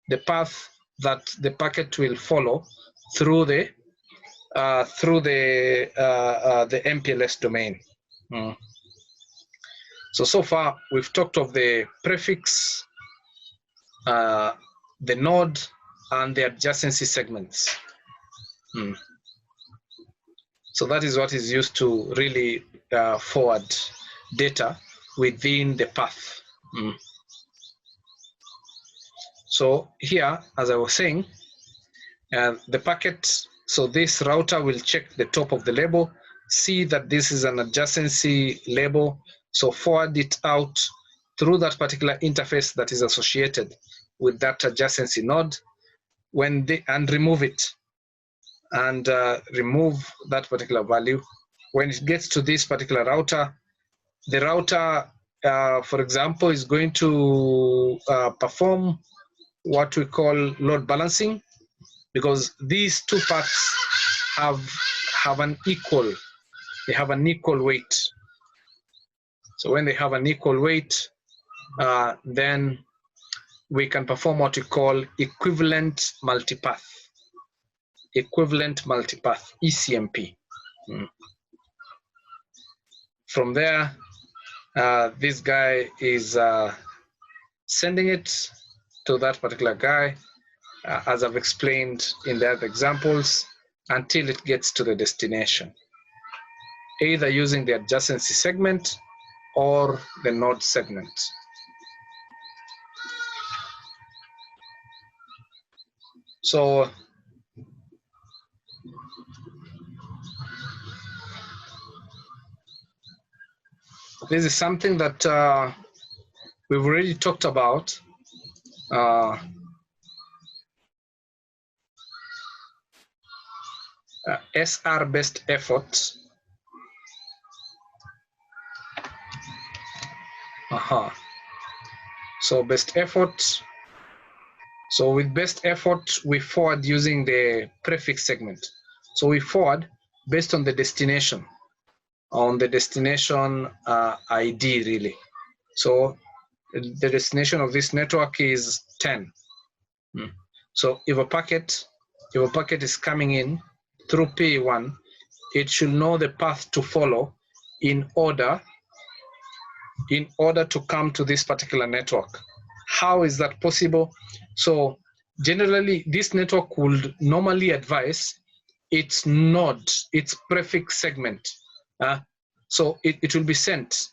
[SPEAKER 1] the path that the packet will follow through the MPLS domain. So far we've talked of the prefix, the node, and the adjacency segments. So that is what is used to really forward data within the path. So here, as I was saying, the packet, so this router will check the top of the label, see that this is an adjacency label, so forward it out through that particular interface that is associated with that adjacency node, and remove it, and remove that particular value. When it gets to this particular router, the router, for example, is going to perform what we call load balancing, because these two parts have an equal weight. So when they have an equal weight, then we can perform what we call equivalent multipath, ECMP. From there, this guy is sending it to that particular guy, as I've explained in the other examples, until it gets to the destination, either using the adjacency segment or the node segment. So this is something that we've already talked about. SR best effort. So best effort. So with best effort, we forward using the prefix segment. So we forward based on the destination, ID really. So the destination of this network is 10. So if a packet is coming in through P1, it should know the path to follow in order to come to this particular network. How is that possible? So generally, this network would normally advise its node, its prefix segment. So it will be sent.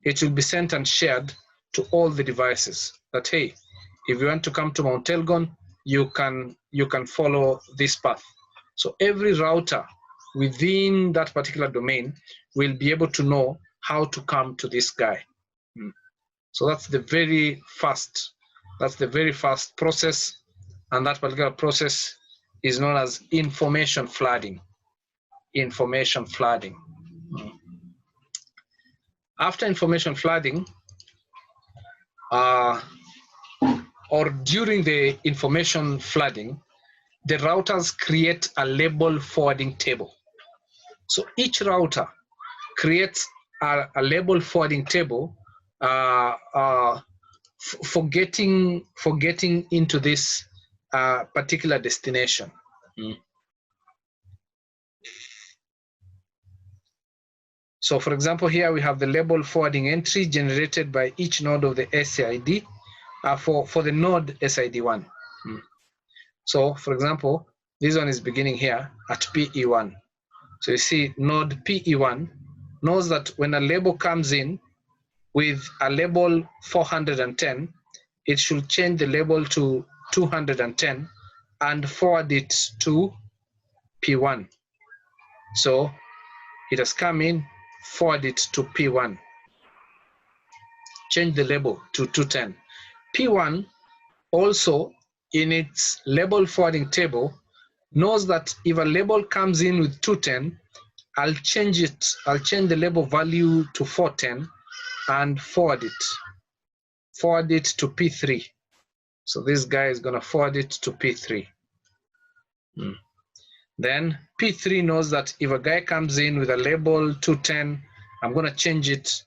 [SPEAKER 1] It will be sent and shared to all the devices. That hey, if you want to come to Mount Elgon, you can follow this path. So every router within that particular domain will be able to know how to come to this guy. So that's the very fast process, and that particular process is known as information flooding. After information flooding, or during the information flooding, the routers create a label forwarding table. So each router creates a label forwarding table for getting into this particular destination. So for example, here we have the label forwarding entry generated by each node of the SID for the node SID1. So for example, this one is beginning here at PE1. So you see node PE1 knows that when a label comes in with a label 410, it should change the label to 210 and forward it to P1. So it has come in, forward it to P1, change the label to 210. P1 also, in its label forwarding table, knows that if a label comes in with 210 I'll change the label value to 410 and forward it to P3. So this guy is going to forward it to P3. Then P3 knows that if a guy comes in with a label 210, I'm going to change it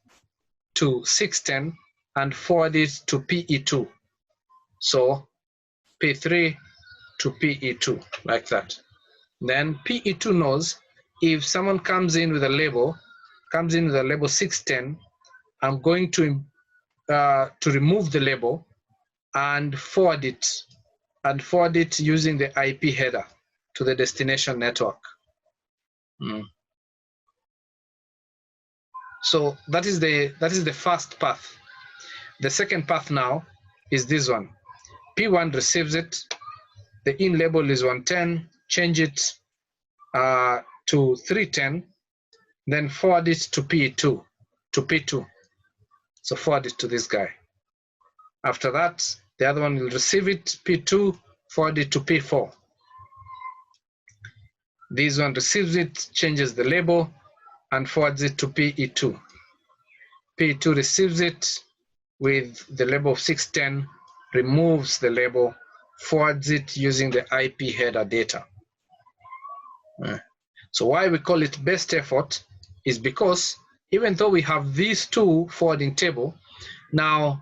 [SPEAKER 1] to 610 and forward it to PE2. So P3 to PE2, like that. Then PE2 knows if someone comes in with a label 610, I'm going to remove the label and forward it using the IP header to the destination network. So that is the first path. The second path now is this one. P1 receives it. The in label is 110. Change it to 310. Then forward it to P2. So forward it to this guy. After that, the other one will receive it, P2, forward it to P4. This one receives it, changes the label, and forwards it to PE2. P2 receives it with the label of 610, removes the label, forwards it using the IP header data. So why we call it best effort is because even though we have these two forwarding table, now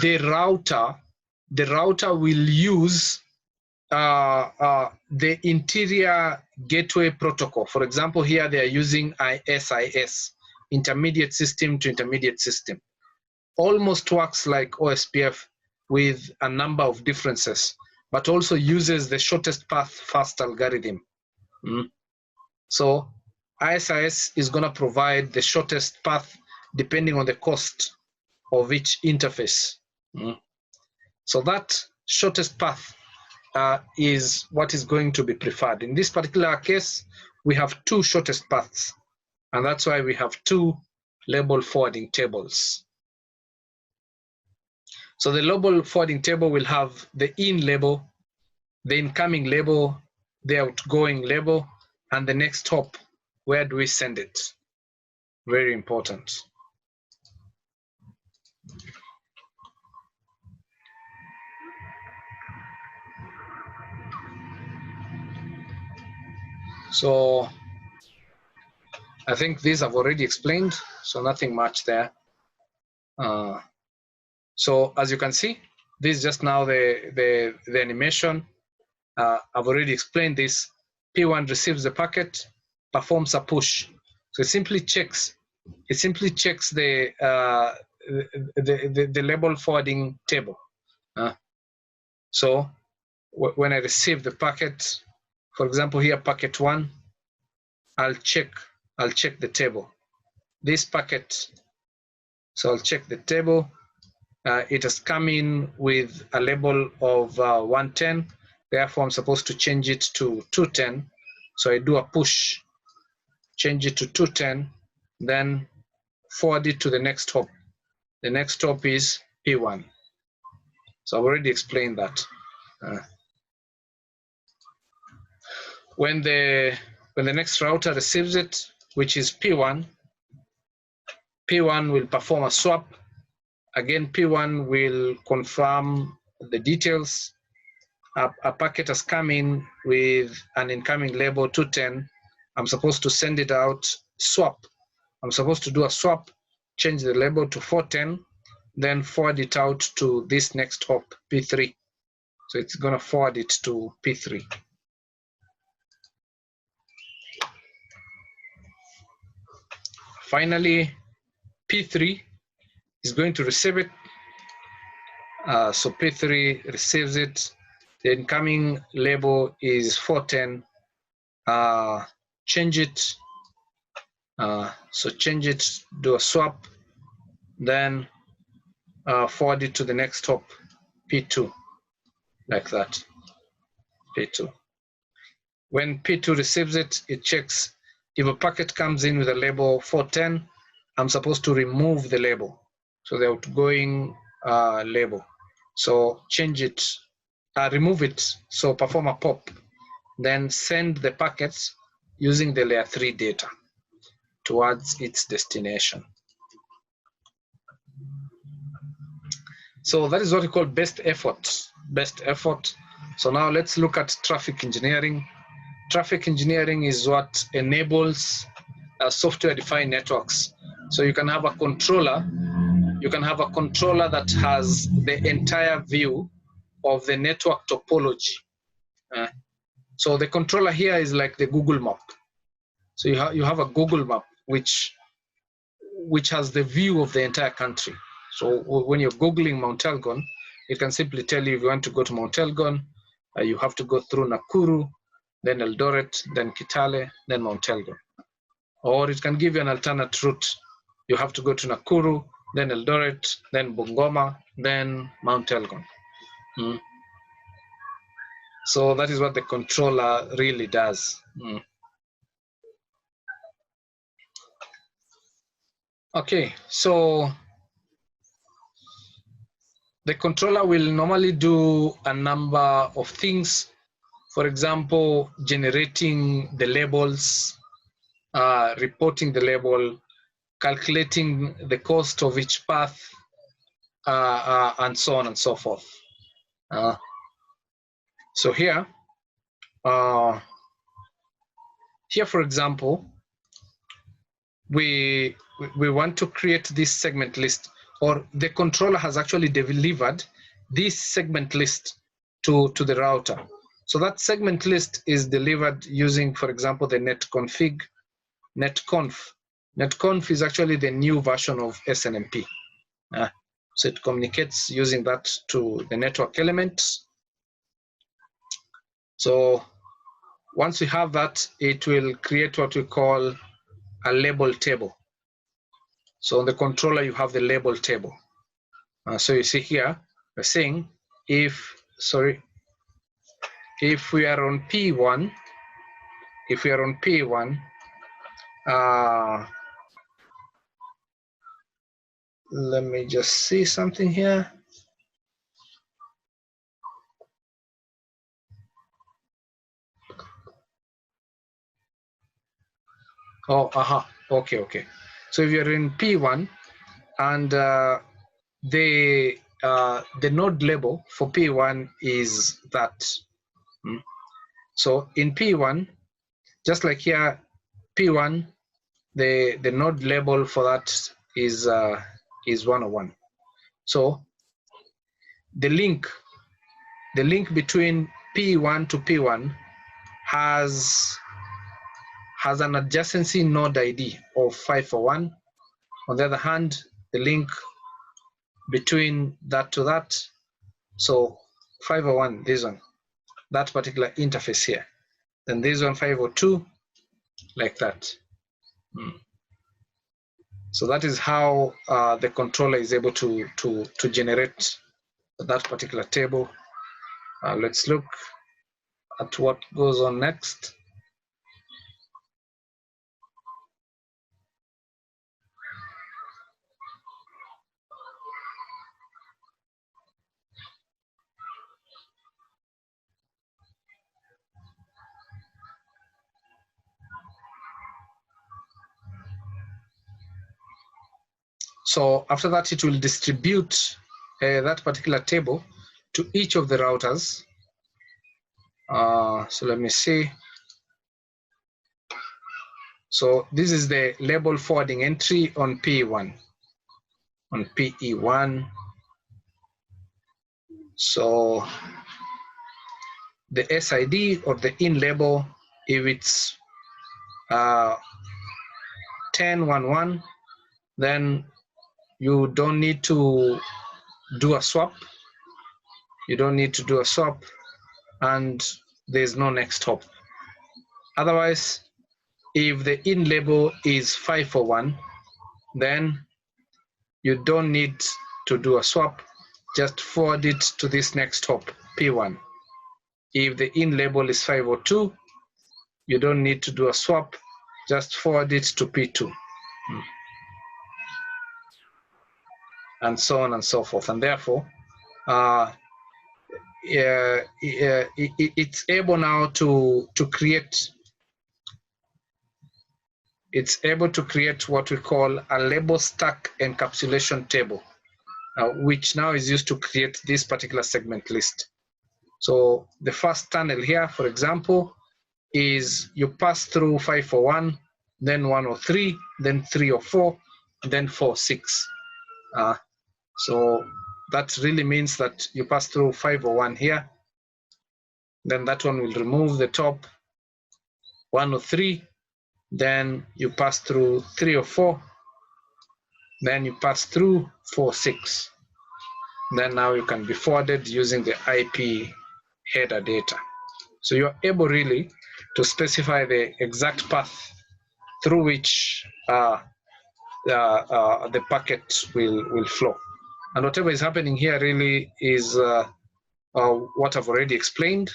[SPEAKER 1] the router will use the interior gateway protocol. For example, here they are using ISIS, intermediate system to intermediate system. Almost works like OSPF with a number of differences, but also uses the shortest path first algorithm. So ISIS is going to provide the shortest path depending on the cost of each interface. So that shortest path is what is going to be preferred. In this particular case, we have two shortest paths, and that's why we have two label forwarding tables. So the label forwarding table will have the in label, the incoming label, the outgoing label, and the next hop. Where do we send it? Very important. So I think these I've already explained, so nothing much there. So as you can see, this is just now the animation. I've already explained this. P1 receives the packet, performs a push. So it simply checks the label forwarding table. So when I receive the packet, for example here packet 1, I'll check the table. This packet, so I'll check the table. It has come in with a label of 110. Therefore, I'm supposed to change it to 210. So I do a push, change it to 210, then forward it to the next hop. The next hop is P1. So I've already explained that. When the next router receives it, which is P1 will perform a swap. Again, P1 will confirm the details. A packet has come in with an incoming label 210. I'm supposed to send it out, swap. I'm supposed to do a swap, change the label to 410, then forward it out to this next hop, P3. So it's going to forward it to P3. Finally, P3 is going to receive it. So P3 receives it. The incoming label is 410. Change it. So change it, do a swap, then forward it to the next hop, P2, like that, P2. When P2 receives it, it checks if a packet comes in with a label 410, I'm supposed to remove the label, so the outgoing label. So change it, remove it, so perform a pop, then send the packets using the layer 3 data towards its destination. So that is what we call best effort. Best effort. So now let's look at traffic engineering. Traffic engineering is what enables software-defined networks. So you can have a controller. You can have a controller that has the entire view of the network topology. So the controller here is like the Google map. So you have a Google map which has the view of the entire country. So when you're Googling Mount Elgon, it can simply tell you if you want to go to Mount Elgon, you have to go through Nakuru, then Eldoret, then Kitale, then Mount Elgon. Or it can give you an alternate route. You have to go to Nakuru, then Eldoret, then Bungoma, then Mount Elgon. So that is what the controller really does. Okay, so the controller will normally do a number of things. For example, generating the labels, reporting the label, calculating the cost of each path, and so on and so forth. So here, for example, we want to create this segment list, or the controller has actually delivered this segment list to the router. So that segment list is delivered using, for example, the netconfig, netconf. Netconf is actually the new version of SNMP. So it communicates using that to the network elements. So once we have that, it will create what we call a label table. So on the controller, you have the label table. So you see here, we're saying if we are on P1, let me just see something here. Oh, okay. So if you're in P1 and the node label for P1 is that. So in P1, just like here, P1, the node label for that is 101. So the link between P1 to P1 has an adjacency node ID of 541. On the other hand, the link between that to that, so 501, this one, that particular interface here. Then this one 502, like that. So that is how the controller is able to generate that particular table. Let's look at what goes on next. So after that, it will distribute that particular table to each of the routers. So let me see. So this is the label forwarding entry on P1, on PE1. So the SID or the in label, if it's 1011, then you don't need to do a swap. You don't need to do a swap, and there's no next hop. Otherwise, if the in label is 541, then you don't need to do a swap. Just forward it to this next hop, P1. If the in label is 502, you don't need to do a swap. Just forward it to P2. And so on and so forth. And therefore, it's able now to create it's able to create what we call a label stack encapsulation table, which now is used to create this particular segment list. So the first tunnel here, for example, is you pass through 501, then 103, then 304, then 46. So that really means that you pass through 501 here, then that one will remove the top 103, then you pass through 304, then you pass through 46. Then now you can be forwarded using the IP header data. So you're able really to specify the exact path through which the packet will flow. And whatever is happening here really is what I've already explained.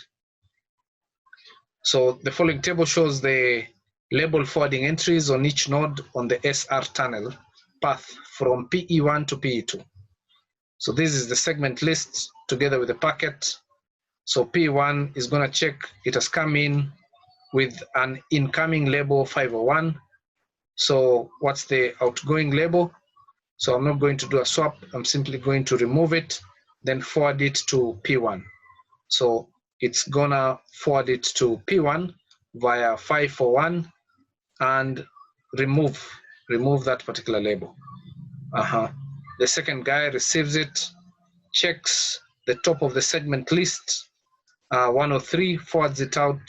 [SPEAKER 1] So the following table shows the label forwarding entries on each node on the SR tunnel path from PE1 to PE2. So this is the segment list together with the packet. So P1 is going to check it has come in with an incoming label 501. So what's the outgoing label? So I'm not going to do a swap. I'm simply going to remove it, then forward it to P1. So it's gonna forward it to P1 via 541 and remove that particular label. The second guy receives it, checks the top of the segment list, 103, forwards it out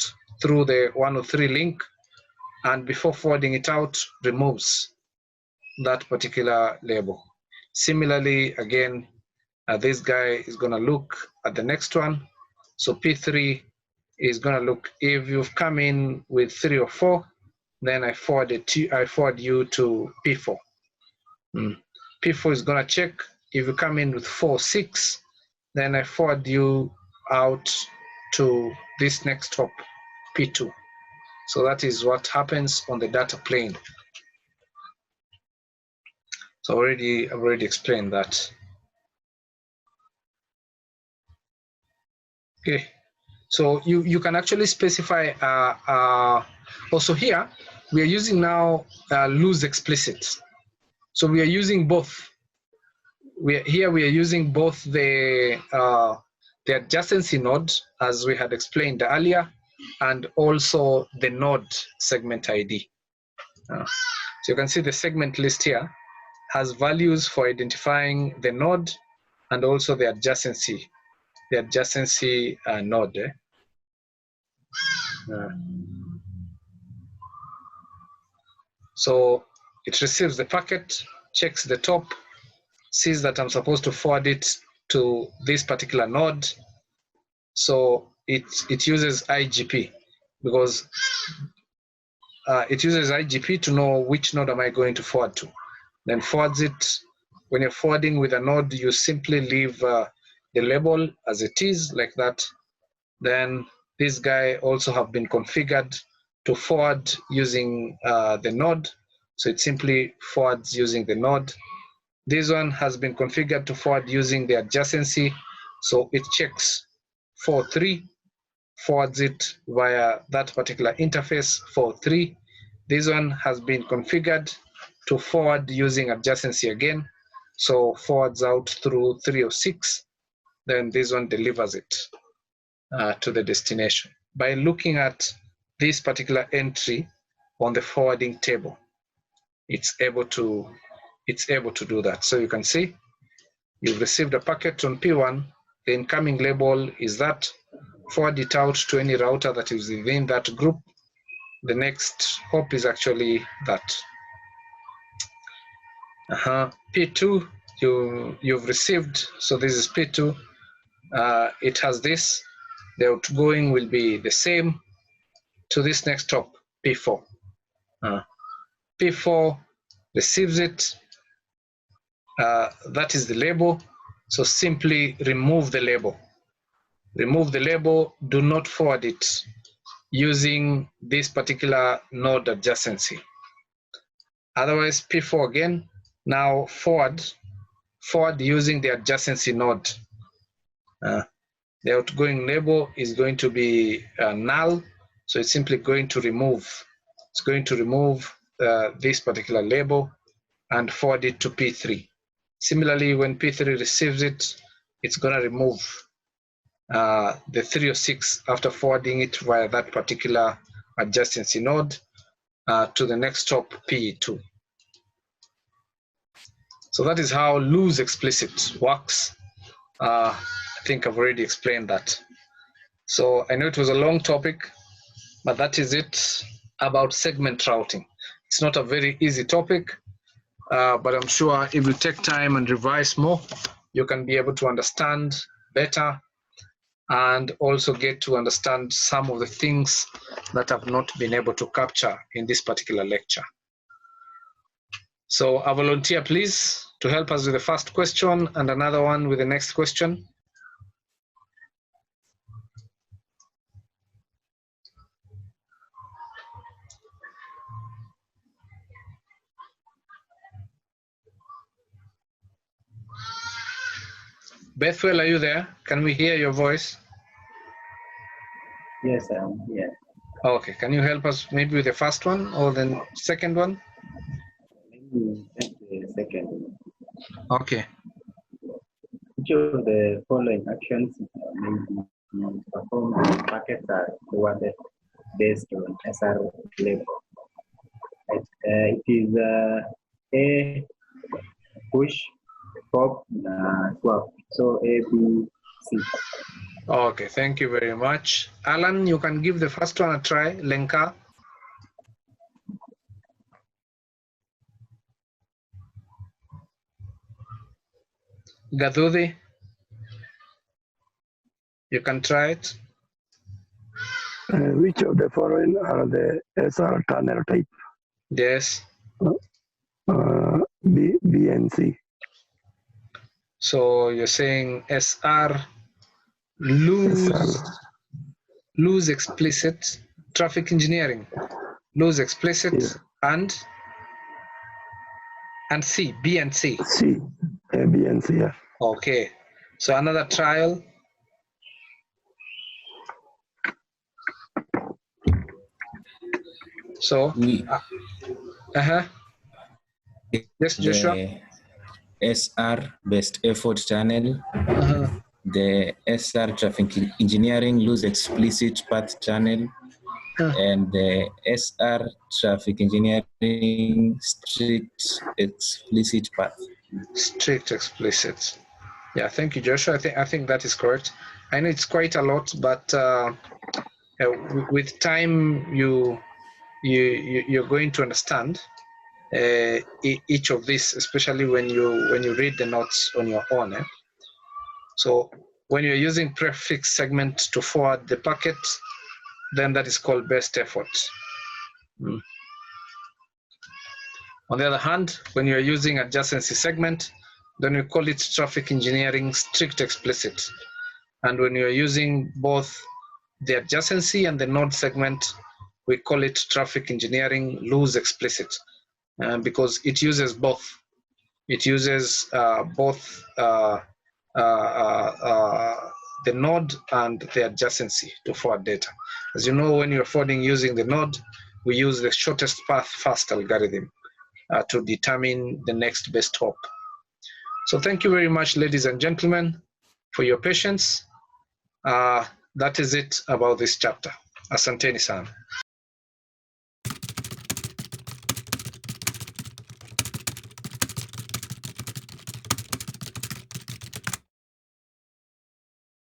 [SPEAKER 1] through the 103 link, and before forwarding it out, removes that particular label. Similarly, again, this guy is going to look at the next one. So P3 is going to look, if you've come in with 3 or 4, then I forward you to P4. P4 is going to check, if you come in with 4 or 6, then I forward you out to this next hop, P2. So that is what happens on the data plane. So I've already explained that. Okay, so you can actually specify also here we are using now loose explicit. So we are using both. We are using both the adjacency node, as we had explained earlier, and also the node segment ID. So you can see the segment list here has values for identifying the node and also the adjacency node. So it receives the packet, checks the top, sees that I'm supposed to forward it to this particular node. So it uses IGP because it uses IGP to know which node am I going to forward to. Then forwards it. When you're forwarding with a node, you simply leave the label as it is, like that. Then this guy also have been configured to forward using the node. So it simply forwards using the node. This one has been configured to forward using the adjacency. So it checks 43, forwards it via that particular interface 43. This one has been configured to forward using adjacency again. So forwards out through 306. Then this one delivers it to the destination by looking at this particular entry on the forwarding table. It's able to do that. So you can see you've received a packet on P1. The incoming label is that. Forward it out to any router that is within that group. The next hop is actually that. P2 you've received. So this is P2. It has this. The outgoing will be the same to this next hop, P4. P4 receives it. That is the label. So simply remove the label. Remove the label. Do not forward it using this particular node adjacency. Otherwise, P4 again. Now forward using the adjacency node. The outgoing label is going to be null. So it's simply going to remove. It's going to remove this particular label and forward it to P3. Similarly, when P3 receives it, it's going to remove the 306 after forwarding it via that particular adjacency node to the next hop P2. So that is how lose explicit works. I think I've already explained that. So I know it was a long topic, but that is it about segment routing. It's not a very easy topic, but I'm sure if you take time and revise more, you can be able to understand better and also get to understand some of the things that I've not been able to capture in this particular lecture. So a volunteer, please, to help us with the first question and another one with the next question. Bethwell, are you there? Can we hear your voice?
[SPEAKER 3] Yes, I am here.
[SPEAKER 1] Okay, can you help us maybe with the first one or the second one?
[SPEAKER 3] Maybe take the second one.
[SPEAKER 1] Okay.
[SPEAKER 3] Which of the following actions may be performed when packets are forwarded based on SR label? It is A, push, pop, swap. So A, B, C.
[SPEAKER 1] Okay, thank you very much. Alan, you can give the first one a try. Lenka. Gathudi, you can try it.
[SPEAKER 4] Which of the following are the SR tunnel type?
[SPEAKER 1] Yes.
[SPEAKER 4] B and C.
[SPEAKER 1] So you're saying SR lose explicit, traffic engineering, lose explicit,
[SPEAKER 4] Yeah.
[SPEAKER 1] and C, B and C.
[SPEAKER 4] C, B and C. Yeah.
[SPEAKER 1] Okay. So another trial. So yes, Joshua.
[SPEAKER 2] The SR best effort channel, the SR traffic engineering lose explicit path channel, and the SR traffic engineering strict explicit path.
[SPEAKER 1] Strict explicit. Yeah, thank you, Joshua. I think that is correct. I know it's quite a lot, but with time you're going to understand each of these, especially when you read the notes on your own. So when you're using prefix segment to forward the packet, then that is called best effort. On the other hand, when you're using adjacency segment, then we call it traffic engineering strict explicit. And when you're using both the adjacency and the node segment, we call it traffic engineering loose explicit, because it uses both. It uses both the node and the adjacency to forward data. As you know, when you're forwarding using the node, we use the shortest path first algorithm to determine the next best hop. So thank you very much, ladies and gentlemen, for your patience. That is it about this chapter. Asanteni sana.